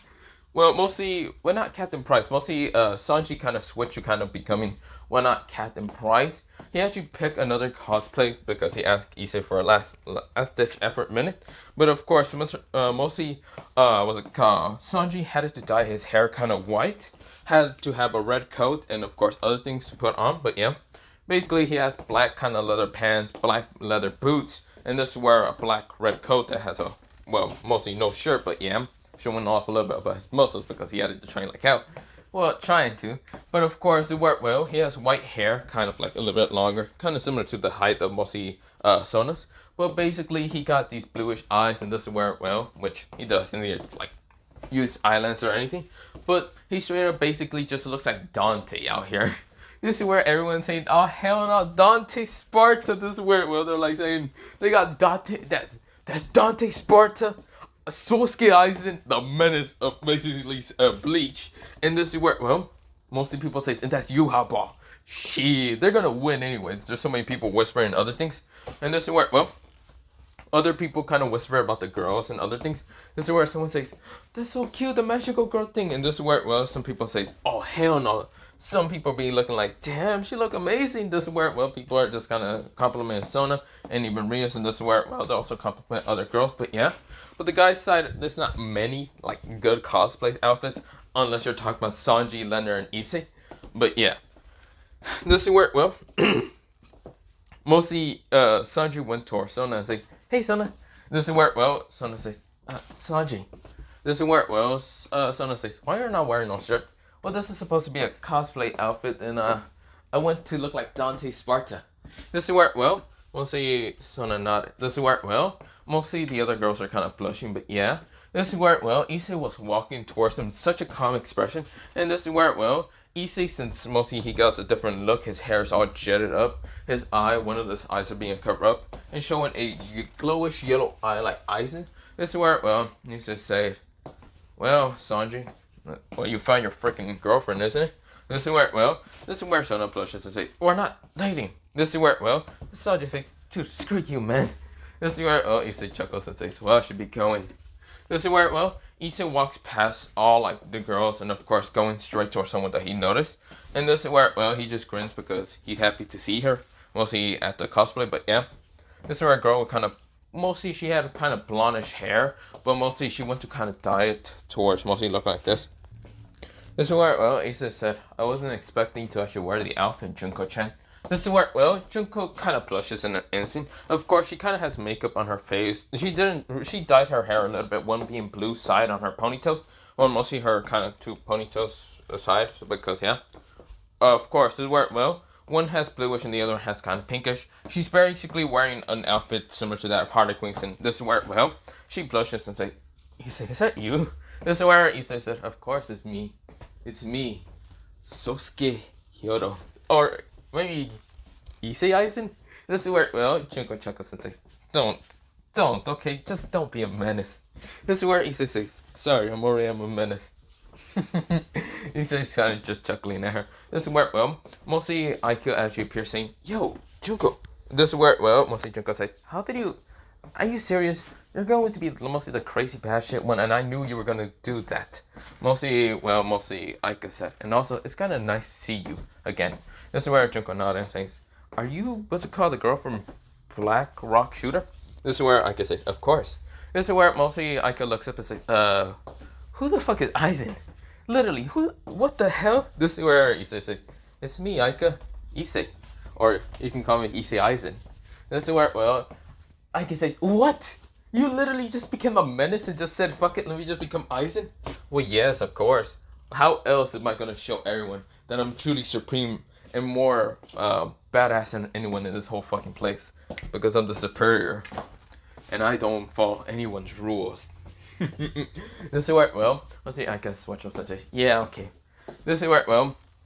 Well, mostly, well, not Captain Price, mostly Sanji kind of switched to kind of becoming, well, not Captain Price. He actually picked another cosplay because he asked Issei for a last-ditch effort minute. But of course, mostly, was it called? Sanji had to dye his hair kind of white, had to have a red coat, and of course other things to put on, but yeah. Basically, he has black kind of leather pants, black leather boots, and this wear a black red coat that has a, well, mostly no shirt, but yeah, showing off a little bit about his muscles because he had to train like hell. Well, trying to, but of course it worked well. He has white hair, kind of like a little bit longer, kind of similar to the height of mostly Sona's. But basically, he got these bluish eyes, and this is where, well, which he does, and he's like use eyeliner or anything, but he straight up basically just looks like Dante out here. This is where everyone's saying, "Oh hell no, Dante Sparta." This is where they're like saying they got Dante. That's Dante Sparta, Sosuke Aizen, the menace of basically Bleach, and this is where mostly people say, and that's Yuhaba. Shit, they're gonna win anyways. There's so many people whispering other things, and this is where other people kind of whisper about the girls and other things. This is where someone says, "That's so cute, the magical girl thing." And this is where, some people say, "Oh, hell no." Some people be looking like, "Damn, she look amazing." This is where, people are just kind of complimenting Sona and even Rios. And this is where, they also compliment other girls. But yeah, but the guys' side, there's not many, like, good cosplay outfits. Unless you're talking about Sanji, Leonard, and Issei. But yeah, this is where, mostly Sanji went to Sona and says, "Hey Sona." This is where, Sona says, "Sanji." This is where, Sona says, "Why are you not wearing no shirt?" "Well, this is supposed to be a cosplay outfit, and I want to look like Dante Sparta." This is where, mostly Sona nodded. This is where, mostly the other girls are kind of blushing, but yeah. This is where, Issei was walking towards them, such a calm expression, and this is where, Issei, since mostly he got a different look, his hair is all jetted up, one of his eyes are being covered up, and showing a glowish yellow eye like Aizen. This is where, Issei said, "Well, Sanji, you found your freaking girlfriend, isn't it?" This is where Sona blushes and says, "We're not dating." This is where, Sanji says, "Dude, screw you, man." This is where, Issei chuckles and says, "Well, I should be going." This is where, Issei walks past all, like, the girls, and of course going straight towards someone that he noticed. And this is where, he just grins because he's happy to see her, mostly at the cosplay, but yeah. This is where a girl kind of, mostly she had kind of blondish hair, but mostly she went to kind of dye it towards mostly look like this. This is where, Issei said, "I wasn't expecting to actually wear the outfit, Junko-chan." This is where, Junko kind of blushes in an instant. Of course, she kind of has makeup on her face. She dyed her hair a little bit, one being blue side on her ponytails, or mostly her kind of two ponytails aside, because, yeah. Of course, this is where, one has bluish and the other has kind of pinkish. She's basically wearing an outfit similar to that of Harley Quinn's, and this is where, she blushes and says, "Issei, is that you?" This is where Issei said, "Of course it's me. It's me, Sosuke Hyodo." Or maybe Issei Aizen? This is where, Junko chuckles and says, Don't, okay? Just don't be a menace." This is where Issei says, "Sorry, I'm a menace." Issei's kind of just chuckling at her. This is where, mostly Aiko actually appears saying, "Yo, Junko." This is where, mostly Junko says, "Are you serious? You're going to be mostly the crazy bad shit one, and I knew you were going to do that." Mostly Aiko said, "And also, it's kind of nice to see you again." This is where Junko nodded and says, "Are you what's it called, the girl from Black Rock Shooter?" This is where Aiko says, "Of course." This is where mostly Aiko looks up and says, "Who the fuck is Aizen? Literally, what the hell?" This is where Issei says, "It's me, Aiko, Issei. Or you can call me Issei Aizen." This is where, Aiko says, "What? You literally just became a menace and just said, 'Fuck it, let me just become Aizen'?" "Well, yes, of course. How else am I going to show everyone that I'm truly supreme and more badass than anyone in this whole fucking place? Because I'm the superior. And I don't follow anyone's rules." This is where, let's see, I guess what else I say. "Yeah, okay." This is where,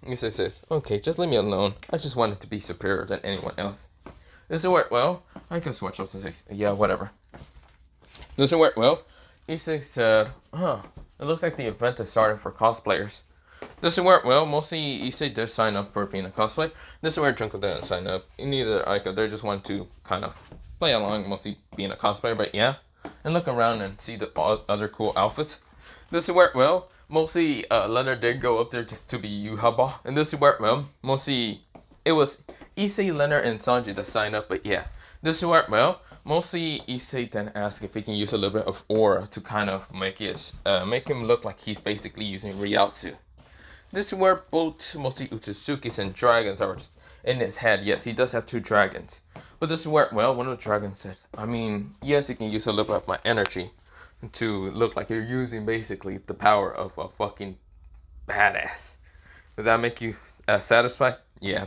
Issei says, "Okay, just leave me alone. I just wanted to be superior than anyone else." This is where, I guess what else I say. "Yeah, whatever." This is where, Issei said, "It looks like the event is starting for cosplayers." This is where, mostly Issei did sign up for being a cosplay. This is where Junko didn't sign up. Neither Aiko, they just want to kind of play along, mostly being a cosplayer, but yeah. And look around and see the other cool outfits. This is where, mostly Leonard did go up there just to be Yuhaba. And this is where, mostly it was Issei, Leonard, and Sanji that signed up, but yeah. This is where, mostly Issei then asked if he can use a little bit of aura to kind of make him look like he's basically using Ryatsu. This is where both mostly Utsukis and dragons are in his head. Yes, he does have two dragons. But this is where, one of the dragons said, "I mean, yes, you can use a little bit of my energy to look like you're using basically the power of a fucking badass." Did that make you satisfied? Yeah.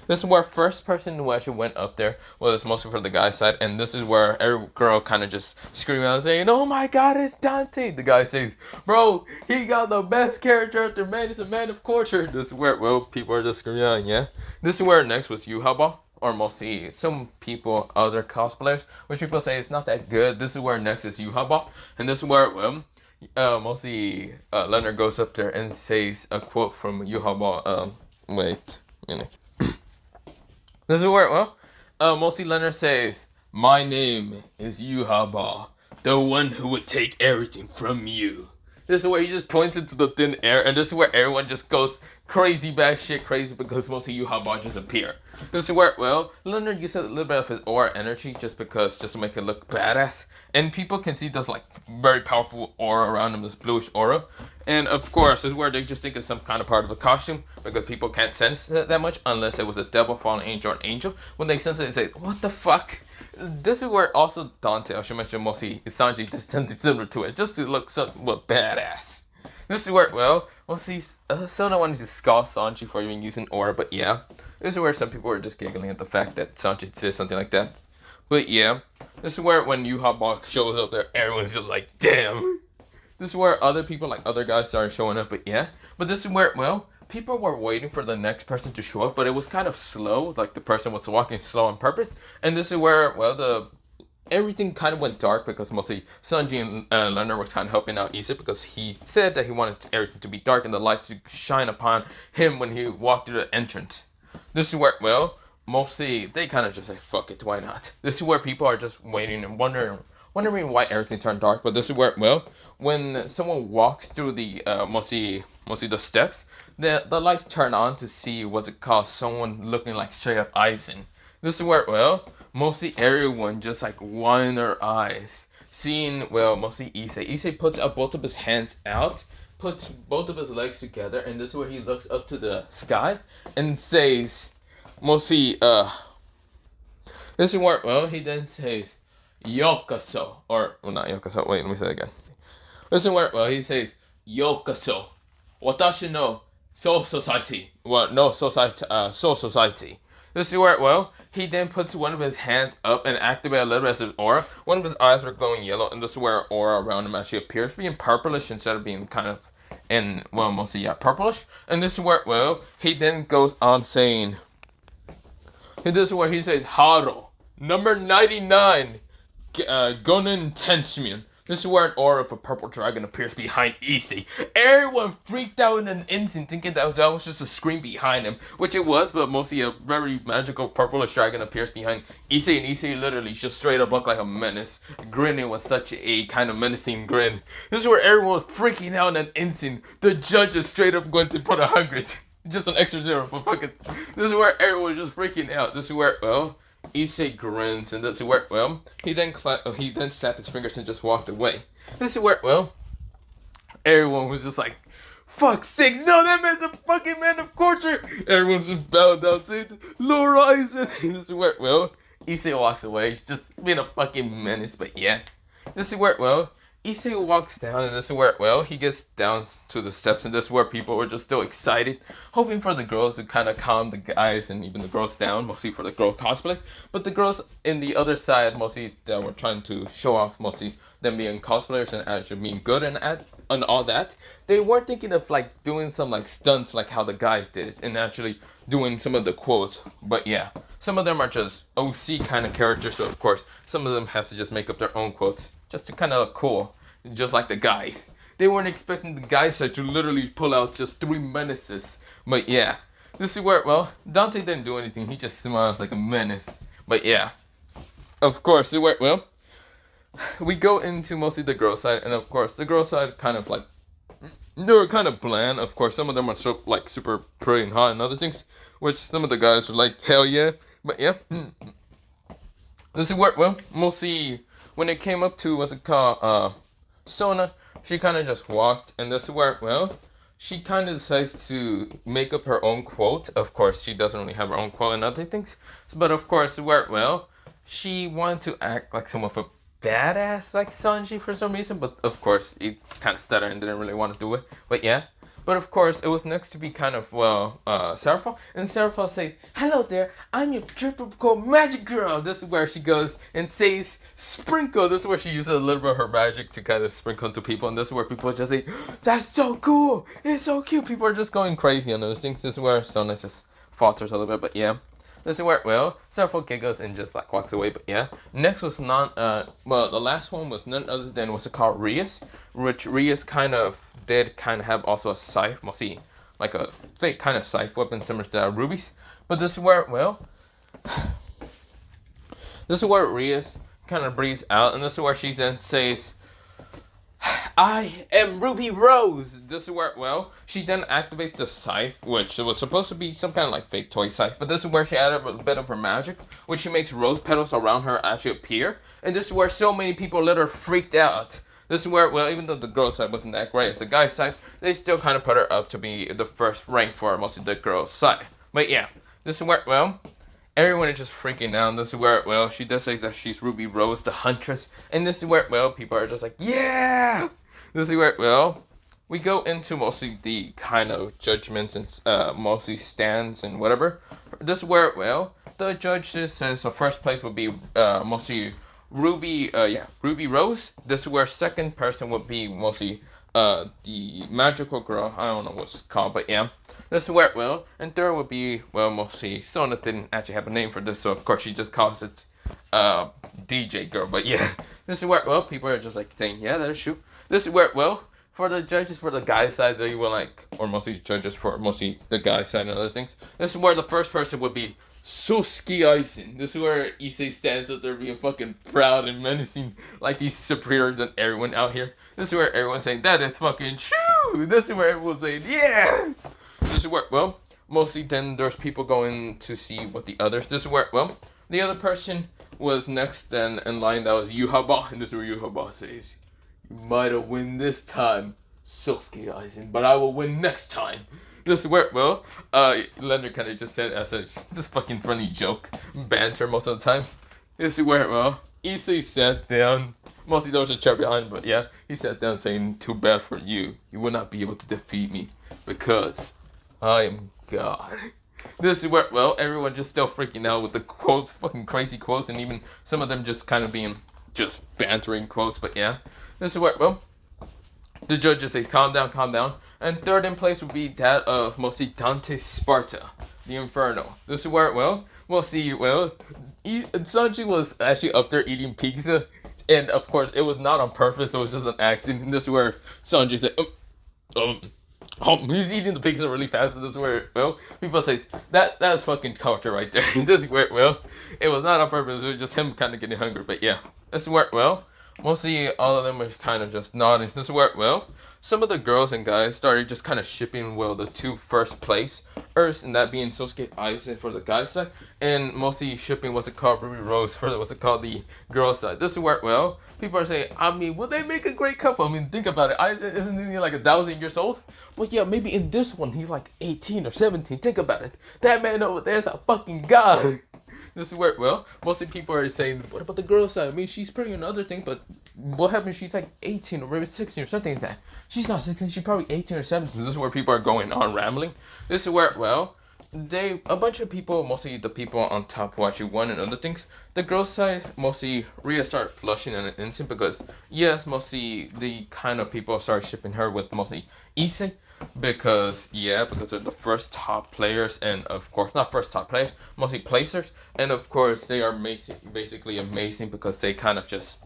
This is where first person who actually went up there was mostly for the guy side, and this is where every girl kind of just screaming out saying, "Oh my God, it's Dante!" The guy says, "Bro, he got the best character after Menace, a man of culture." This is where people are just screaming out, yeah. This is where next was Yuhaba, or mostly some people, other cosplayers, which people say it's not that good. This is where next is Yuhaba, and this is where mostly Leonard goes up there and says a quote from Yuhaba. Wait, a minute. This is where, mostly Leonard says, "My name is Yuhaba, the one who would take everything from you." This is where he just points into the thin air, and this is where everyone just goes crazy, bad shit crazy, because mostly Yuhaba just appear. This is where, Leonard uses a little bit of his aura energy just to make it look badass, and people can see this like very powerful aura around him, this bluish aura. And of course, this is where they just think it's some kind of part of a costume, because people can't sense it that much unless it was a devil, fallen angel, or an angel. When they sense it, they say, "What the fuck?" This is where also Dante, I should mention mostly Sanji, does something similar to it, just to look somewhat badass. This is where, mostly Sona wanted to scoff Sanji for even using aura, but yeah. This is where some people are just giggling at the fact that Sanji says something like that. But yeah, this is where when Yuhaba shows up there, everyone's just like, damn. This is where other people, like other guys, started showing up, but yeah. But this is where, people were waiting for the next person to show up, but it was kind of slow, like the person was walking slow on purpose. And this is where, everything kind of went dark, because mostly Sanji and Leonard were kind of helping out Issei, because he said that he wanted everything to be dark and the light to shine upon him when he walked through the entrance. This is where, mostly they kind of just say, fuck it, why not? This is where people are just waiting and wondering why everything turned dark. But this is where, when someone walks through the mostly the steps, the lights turn on to see what's it called, someone looking like straight up Aizen. This is where, mostly everyone just like widened their eyes, seeing, mostly Issei. Issei puts up both of his hands out, puts both of his legs together, and this is where he looks up to the sky and says, mostly, this is where, he then says, Yokoso, or, not Yokoso, wait, let me say it again. This is where, he says, Yokoso, watashi no Soul Society. Soul Society. This is where, he then puts one of his hands up and activates a little bit of his aura. One of his eyes were glowing yellow, and this is where aura around him actually appears, being purplish instead of being kind of mostly, purplish. And this is where, he then goes on saying, and this is where he says, Haro, number 99, Gonin Tenshimen. This is where an aura of a purple dragon appears behind Issei. Everyone freaked out in an instant, thinking that was just a scream behind him, which it was, but mostly a very magical purplish dragon appears behind Issei, and Issei literally just straight up looked like a menace, grinning with such a kind of menacing grin. This is where everyone was freaking out in an instant. The judge is straight up going to put 100. Just an extra 0 for fucking. This is where everyone was just freaking out. This is where, Issei grins, and this is where, he then snapped his fingers and just walked away. This is where, everyone was just like, fuck sakes, no, that man's a fucking man of culture. Everyone's just bowed down saying, Lord Aizen. This is where, Issei walks away, just being a fucking menace, but yeah. This is where, Issei walks down, and this is where, he gets down to the steps, and this is where people were just still excited, hoping for the girls to kind of calm the guys and even the girls down, mostly for the girl cosplay. But the girls in the other side, mostly, that were trying to show off, mostly them being cosplayers and actually being good and all that, they weren't thinking of, like, doing some, like, stunts like how the guys did it, and actually doing some of the quotes. But yeah, some of them are just OC kind of characters, so of course, some of them have to just make up their own quotes, just to kind of look cool, just like the guys. They weren't expecting the guys to literally pull out just 3 menaces. But yeah, this is where, Dante didn't do anything. He just smiles like a menace. But yeah, of course, where, we go into mostly the girl side, and of course, the girl side kind of like, they were kind of bland. Of course, some of them are so, like, super pretty and hot and other things, which some of the guys were like, hell yeah. But yeah, this is where, mostly when it came up to, what's it called, Sona, she kind of just walked, and this is where, she kind of decides to make up her own quote. Of course, she doesn't really have her own quote and other things, but of course, where, she wanted to act like some of a badass like Sanji for some reason, but of course, he kind of stuttered and didn't really want to do it. But yeah, But of course, it was next to be kind of, well, Seraphal. And Seraphal says, "Hello there, I'm your typical magic girl." This is where she goes and says, "Sprinkle." This is where she uses a little bit of her magic to kind of sprinkle into people. And this is where people just say, "That's so cool. It's so cute." People are just going crazy on those things. This is where Sona just falters a little bit. But yeah. This is where, well, Seraphal giggles and just like walks away, but yeah. Next was well, the last one was none other than what's it called, Rias, which Rias did have also a scythe, mostly like a, say, kind of scythe weapon similar to Ruby's. But this is where, well, this is where Rias kind of breathes out, and this is where she then says, "I am Ruby Rose." This is where, well, she then activates the scythe, which was supposed to be some kind of like fake toy scythe, but this is where she added a bit of her magic, which she makes rose petals around her actually appear, and this is where so many people literally freaked out. This is where, well, even though the girl side wasn't that great as the guy side, they still kind of put her up to be the first rank for most of the girls side. But yeah, this is where, well, everyone is just freaking out. This is where, well, she does say that she's Ruby Rose, the Huntress, and this is where, well, people are just like, yeah! This is where, well, we go into mostly the kind of judgments and mostly stands and whatever. This is where, well, the judges says the first place would be mostly Ruby Rose. This is where second person would be mostly the magical girl. I don't know what's called, but yeah. This is where, well, and third would be, well, mostly Sona didn't actually have a name for this, so of course she just calls it DJ girl. But yeah, this is where, well, people are just like saying, yeah, that is true. This is where, well, for the judges for the guy side, they were like, or mostly judges for mostly the guy side and other things. This is where the first person would be Sosuke Aizen. This is where Issei stands up there being fucking proud and menacing, like he's superior than everyone out here. This is where everyone's saying, that is fucking true. This is where everyone's saying, yeah. This is where, well, mostly then there's people going to see what the others. This is where, well, the other person was next then in line, that was Yuhaba. And this is where Yuhaba says, "You might have win this time, Sosuke Aizen, but I will win next time." This is where, well, Leonard kind of just said as a just fucking funny joke, banter most of the time. This is where, well, Issei sat down. Mostly there was a chair behind, but yeah, he sat down saying, "Too bad for you. You will not be able to defeat me because I am God." This is where, well, everyone just still freaking out with the quotes, fucking crazy quotes, and even some of them just kind of being just bantering quotes, but yeah. This is where, well, the judges say, calm down, calm down. And third in place would be that of mostly Dante Sparta, the Inferno. This is where, well, we'll see, well, Sanji was actually up there eating pizza, and of course, it was not on purpose, it was just an accident. And this is where Sanji said, he's eating the pizza really fast, and this is where, well, people say, that's fucking culture right there. This is where, well, it was not on purpose, it was just him kind of getting hungry, but yeah. This is where, well, mostly all of them were kind of just nodding. This is where, well, some of the girls and guys started just kind of shipping, well, the two first place Earths, and that being Sosuke Aizen for the guy side, and mostly shipping what's it called, Ruby Rose for what's it called, the girl side. This is where, well, people are saying, I mean, will they make a great couple? I mean, think about it. Aizen isn't he like 1,000 years old? Well, yeah, maybe in this one he's like 18 or 17. Think about it. That man over there is a fucking god. This is where, well, mostly people are saying, what about the girl side? I mean, she's pretty on other things, but what happens? She's like 18 or maybe 16 or something like that. She's not 16, she's probably 18 or 17. This is where people are going on rambling. This is where, well, a bunch of people, mostly the people on top who actually won and other things. The girls side, mostly Rhea started blushing in an instant because, yes, mostly the kind of people started shipping her with mostly Issei. Because they're the first top players, and of course, not first top players, mostly placers, and of course, they are basically amazing because they kind of just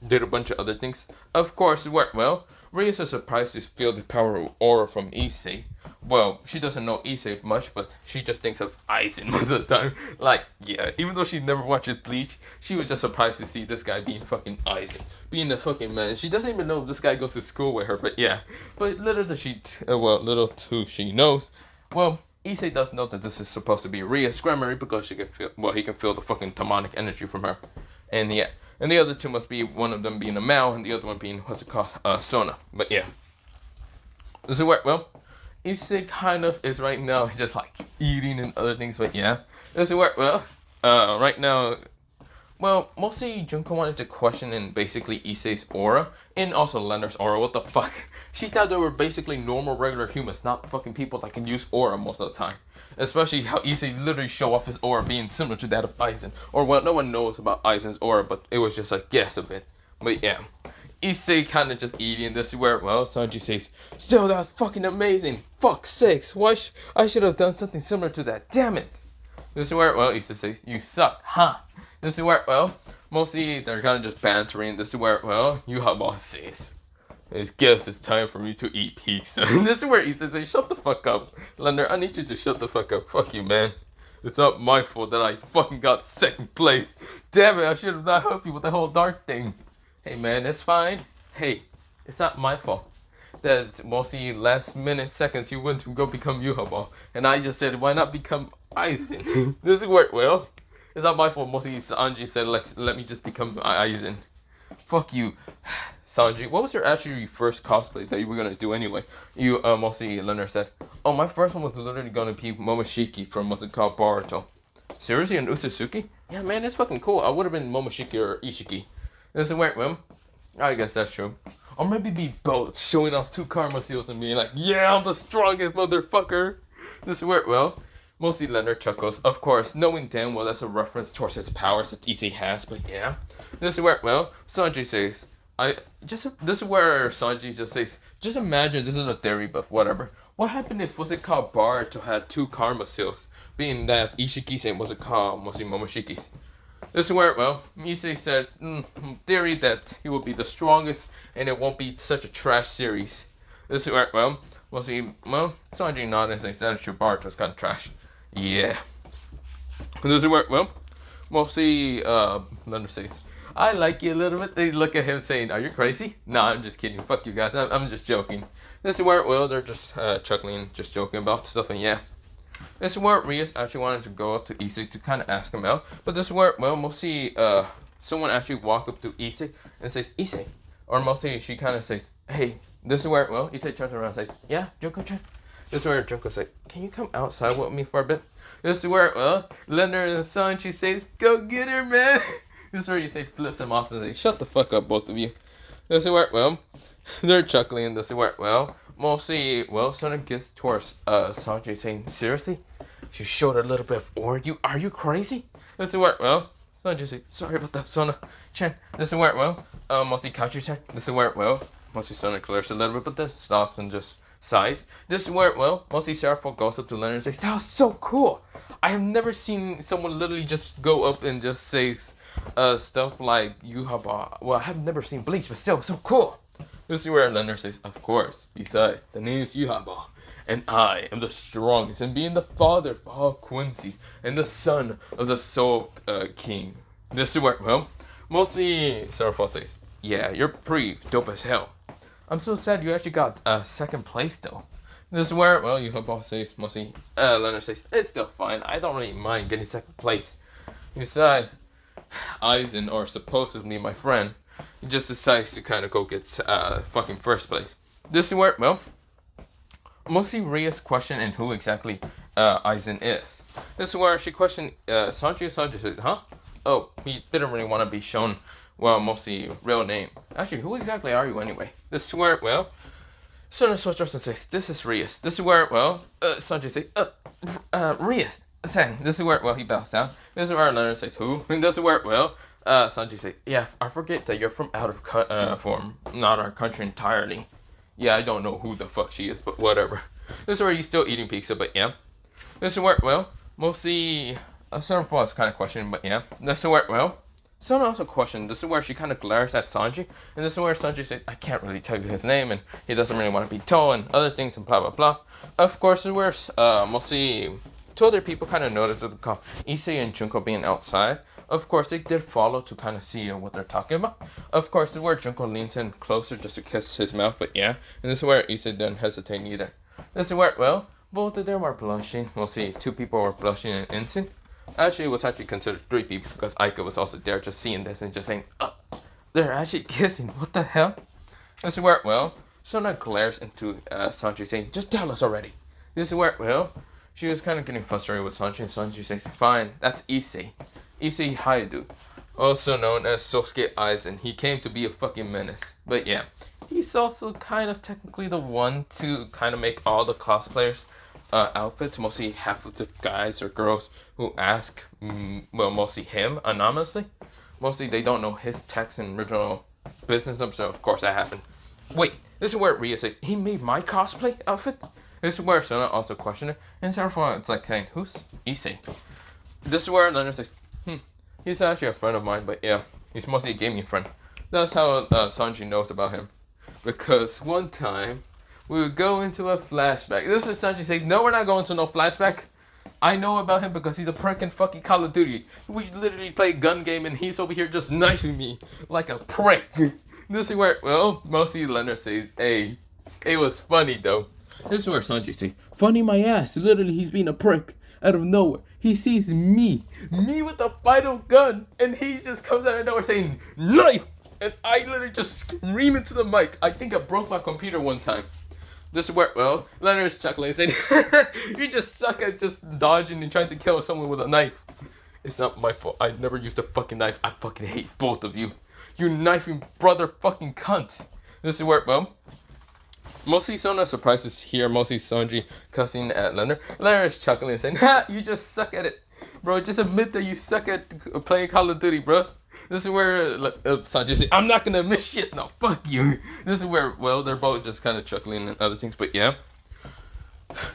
did a bunch of other things. Of course, it worked well. Rhea is surprised to feel the power of aura from Issei. Well, she doesn't know Issei much, but she just thinks of Aizen most of the time. Like, yeah, even though she never watched Bleach, she was just surprised to see this guy being fucking Aizen, being the fucking man. She doesn't even know this guy goes to school with her, but yeah. But little too she knows. Well, Issei does know that this is supposed to be Rhea's Grammary because he can feel the fucking demonic energy from her. And yeah. And the other two must be one of them being a male and the other one being, what's it called, Sona. But yeah. This is where, well, Issei kind of is right now just like eating and other things, but yeah. This is where, well, right now, Well, mostly Junko wanted to question in basically Issei's aura and also Leonard's aura. What the fuck? She thought they were basically normal, regular humans, not fucking people that can use aura most of the time. Especially how Issei literally show off his aura being similar to that of Aizen. Or well, no one knows about Aizen's aura, but it was just a guess of it. But yeah. Issei kind of just eating this where, well, Sanji says, still that's fucking amazing. Fuck sakes, why I should have done something similar to that, damn it. This is where, well, Issei says, you suck, huh? This is where, well, mostly they're kind of just bantering. This is where, well, you have bosses. I guess it's time for me to eat pizza. This is where Issei says, shut the fuck up. Leonard, I need you to shut the fuck up. Fuck you, man. It's not my fault that I fucking got second place. Damn it, I should have not helped you with the whole dark thing. Hey, man, it's fine. Hey, it's not my fault. That's mostly last minute seconds you went to go become Yuhaba. And I just said, why not become Aizen? This is where, well, it's not my fault. Mostly Sanji said, let me just become Aizen. Fuck you, Sanji. What was your actually first cosplay that you were gonna do anyway? You, mostly Leonard said, oh, my first one was literally gonna be Momoshiki from what's it called, Boruto. Seriously, an Utsutsuki? Yeah, man, that's fucking cool. I would have been Momoshiki or Ishiki. This is where, well, I guess that's true. Or maybe be both, showing off 2 karma seals and being like, yeah, I'm the strongest motherfucker. This is where, well, mostly Leonard chuckles. Of course, knowing damn well that's a reference towards his powers that Issei has, but yeah. This is where, well, Sanji says, this is where Sanji just says, just imagine, this is a theory, but whatever. What happened if, was it called Boruto had 2 karma seals, being that Ishiki's and was it called mostly Momoshiki's? This is where, well, Issei said, theory that he will be the strongest and it won't be such a trash series. This is where, well, Sanji nodded and says that Boruto's kind of trash. Yeah. This is where, well, mostly, Leonard says, I like you a little bit. They look at him saying, are you crazy? Nah, I'm just kidding. Fuck you guys. I'm just joking. This is where, well, they're just chuckling, just joking about stuff, and yeah. This is where Rias actually wanted to go up to Issei to kind of ask him out. But this is where, well, mostly, someone actually walk up to Issei and says, Issei. Or mostly she kind of says, hey, this is where, well, Issei turns around and says, yeah, Junko-chan. This is where Junko says, can you come outside with me for a bit? This is where, well, Leonard and Sanji says, go get her, man. This is where Issei flips him off and says, shut the fuck up, both of you. This is where, well, they're chuckling. This is where, well, mostly, well, Sona gets towards Sanji saying, seriously? You showed a little bit of aura. Are you crazy? This is where, well, Sanji says, sorry about that, Sona-chan. This is where, well, mostly Kachi-chan. This is where, well, mostly Sona clears a little bit, but then stops and just sighs. This is where, well, mostly Seraphim goes up to Leonard and says, that was so cool. I have never seen someone literally just go up and just say stuff like, you have, well, I have never seen Bleach, but still, so cool. This is where Leonard says, of course, besides, the name is Yuhaba, and I am the strongest, and being the father of all Quincy's, and the son of the Soul King. This is where, well, mostly Seraphim says, yeah, you're pretty dope as hell. I'm so sad you actually got second place though. This is where, well, Yuhaba says, mostly, Leonard says, it's still fine, I don't really mind getting second place. Besides, Aizen, or supposedly my friend, he just decides to kind of go get fucking first place. This is where, well, mostly Ria's question and who exactly Aizen is. This is where she questioned Sanji. Sanji said, huh? Oh, he didn't really want to be shown, well, mostly real name. Actually, who exactly are you anyway? This is where, well, Sona switches and says, this is Rias. This is where, well, Sanji says, Rias. This is where, well, he bows down. This is where Leonard says, who? And this is where, well, Sanji says, yeah, I forget that you're from out of from not our country entirely. Yeah, I don't know who the fuck she is, but whatever. This is where he's still eating pizza, but yeah. This is where, well, mostly, Seraphim is kind of questioning, but yeah. This is where, well, Sona also questioned. This is where she kind of glares at Sanji, and this is where Sanji says, I can't really tell you his name, and he doesn't really want to be told, and other things, and blah, blah, blah. Of course, this is where, mostly, 2 other people kind of noticed the call, Issei and Junko being outside. Of course, they did follow to kind of see what they're talking about. Of course, this is where Junko leans in closer just to kiss his mouth, but yeah. And this is where Issei didn't hesitate either. This is where, well, both of them were blushing. We'll see, 2 people were blushing in instant. Actually, it was actually considered 3 people because Aika was also there just seeing this and just saying, they're actually kissing. What the hell? This is where, well, Sona glares into Sanji saying, just tell us already. This is where, well, she was kind of getting frustrated with Sanji, and Sanji says, fine, that's Issei. Issei Haidu. also known as Sosuke Aizen. He came to be a fucking menace. But yeah, he's also kind of technically the one to kind of make all the cosplayers outfits. Mostly half of the guys or girls who ask, well, mostly him anonymously. Mostly they don't know his text and original business number, so of course that happened. Wait, this is where Rhea says, he made my cosplay outfit? This is where Sona also questioned it, and therefore it's like saying, who's Issei? This is where Leonard says, he's actually a friend of mine, but yeah, he's mostly a gaming friend. That's how Sanji knows about him. Because one time, we would go into a flashback. This is Sanji saying, no, we're not going to no flashback. I know about him because he's a prick in fucking Call of Duty. We literally play a gun game and he's over here just knifing me like a prick. This is where, well, mostly Leonard says, hey, it was funny though. This is where Sanji says, funny my ass. Literally, he's being a prick out of nowhere. He sees me with the final gun, and he just comes out of nowhere saying, knife! And I literally just scream into the mic. I think I broke my computer one time. This is where, well, Leonard's chuckling saying, you just suck at just dodging and trying to kill someone with a knife. It's not my fault. I never used a fucking knife. I fucking hate both of you. You knifing brother fucking cunts. This is where, well, mostly Sona surprises here. Mostly Sanji cussing at Leonard. Leonard's chuckling and saying, ha, you just suck at it. Bro, just admit that you suck at playing Call of Duty, bro. This is where Sanji says, I'm not gonna admit shit, no, fuck you. This is where, well, they're both just kind of chuckling and other things, but yeah.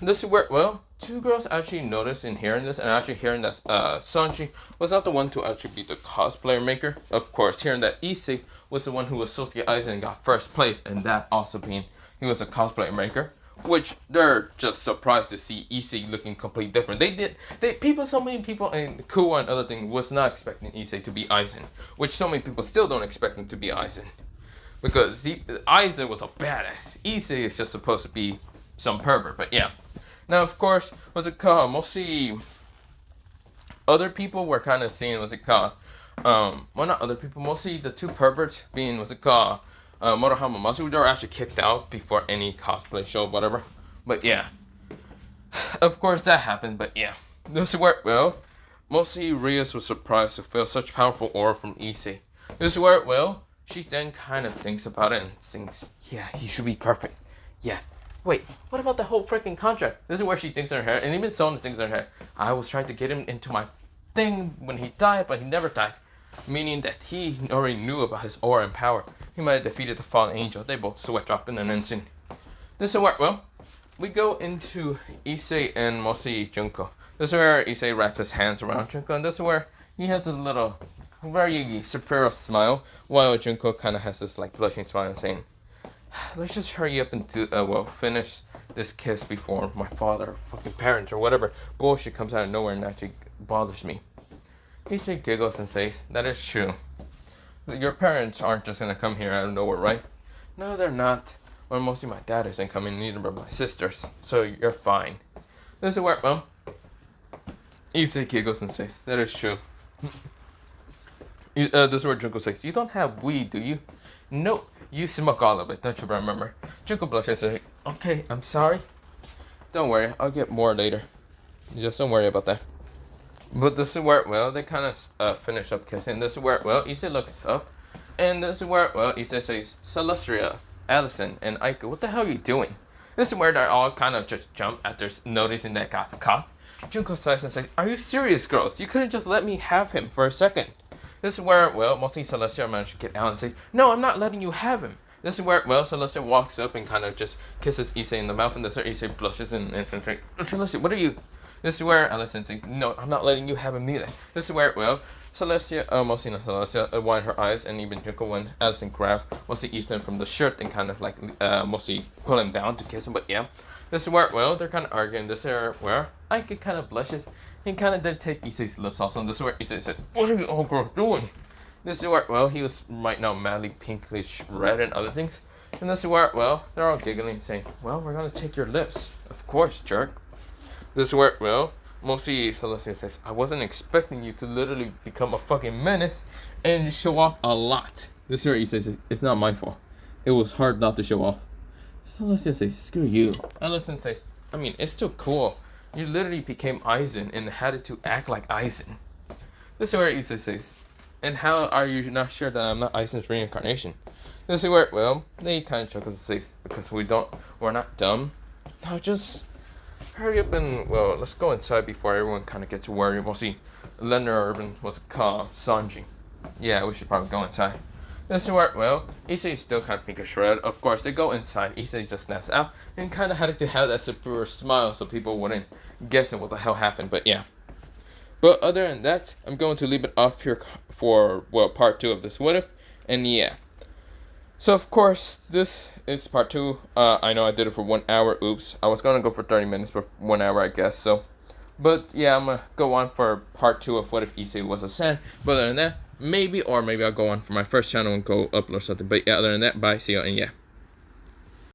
This is where, well, two girls actually noticed in hearing this, and actually hearing that Sanji was not the one to actually be the cosplayer maker. Of course, hearing that Issei was the one who was Sosuke Aizen and got first place, and that also being he was a cosplayer maker. Which they're just surprised to see Issei looking completely different. So many people, and Kuwa and other things was not expecting Issei to be Aizen, which so many people still don't expect him to be Aizen, because Aizen was a badass. Issei is just supposed to be some pervert, but yeah. Now of course, what's it called? Mostly other people were kind of seeing what's it called. Well, not other people. Mostly the two perverts being what's it called. Morohama Masu, they were actually kicked out before any cosplay show, whatever. But yeah, of course that happened. But yeah, this is where, well, mostly Rias was surprised to feel such powerful aura from Issei. This is where, well, she then kind of thinks about it and thinks, yeah, he should be perfect. Yeah. Wait, what about the whole freaking contract? This is where she thinks in her head, and even Sona thinks in her head. I was trying to get him into my thing when he died, but he never died. Meaning that he already knew about his aura and power. He might have defeated the fallen angel. They both sweat drop in an instant. This is where, well, we go into Issei and mostly Junko. This is where Issei wraps his hands around Junko, and this is where he has a little, very superior smile, while Junko kind of has this like blushing smile and saying, let's just hurry up and finish this kiss before my father or fucking parents or whatever bullshit comes out of nowhere and actually bothers me. Issei giggles and says, that is true. Your parents aren't just gonna come here out of nowhere, right? No, they're not. Well, mostly my dad isn't coming, neither but my sisters. So you're fine. This is where, well, Issei giggles and says, that is true. This is where Junko says, you don't have weed, do you? No, you smoke all of it, don't you remember? Junko blushes and says, okay, I'm sorry. Don't worry, I'll get more later. Just don't worry about that. But this is where, well, they kind of finish up kissing. This is where, well, Issei looks up. And this is where, well, Issei says, Celestria, Allison, and Aika, what the hell are you doing? This is where they all kind of just jump after noticing that got caught. Junko sighs and says, are you serious, girls? You couldn't just let me have him for a second. This is where, well, mostly Celestia managed to get out and says, no, I'm not letting you have him. This is where, well, Celestia walks up and kind of just kisses Issei in the mouth. And this is where Issei blushes and like, Celestia, what are you... This is where Allison says, no, I'm not letting you have him neither. This is where, well, Celestia, mostly not Celestia, widened her eyes, and even Junko when Allison grabbed mostly Ethan from the shirt and kind of like, mostly pull him down to kiss him, but yeah. This is where, well, they're kind of arguing. This is where Ike kind of blushes and kind of did take Issei's lips off. And this is where Issei said, what are you all girls doing? This is where, well, he was right now madly pinkish red and other things. And this is where, well, they're all giggling and saying, well, we're going to take your lips. Of course, jerk. This is where, well, mostly Celestia says, I wasn't expecting you to literally become a fucking menace and show off a lot. This is where Issei says, it's not my fault. It was hard not to show off. Celestia says, screw you. Allison says, I mean, it's still cool. You literally became Aizen and had to act like Aizen. This is where Issei says, And how are you not sure that I'm not Aizen's reincarnation? This is where, well, they kind of chuck us the face because we're not dumb. Now just hurry up and, well, let's go inside before everyone kind of gets worried. We'll see. Leonard Urban was called Sanji. Yeah, we should probably go inside. This is where, well, Issei is still kind of being shredded. Of course, they go inside. Issei just snaps out and kind of had to have that super smile so people wouldn't guess what the hell happened. But yeah. But other than that, I'm going to leave it off here for, well, part 2 of this What If. And yeah. So, of course, this is part 2. I know I did it for 1 hour. Oops. I was going to go for 30 minutes, but 1 hour, I guess. So, but yeah, I'm going to go on for part 2 of What If Issei Was a Sand. But other than that, maybe I'll go on for my first channel and go upload something. But yeah, other than that, bye, see you, and yeah.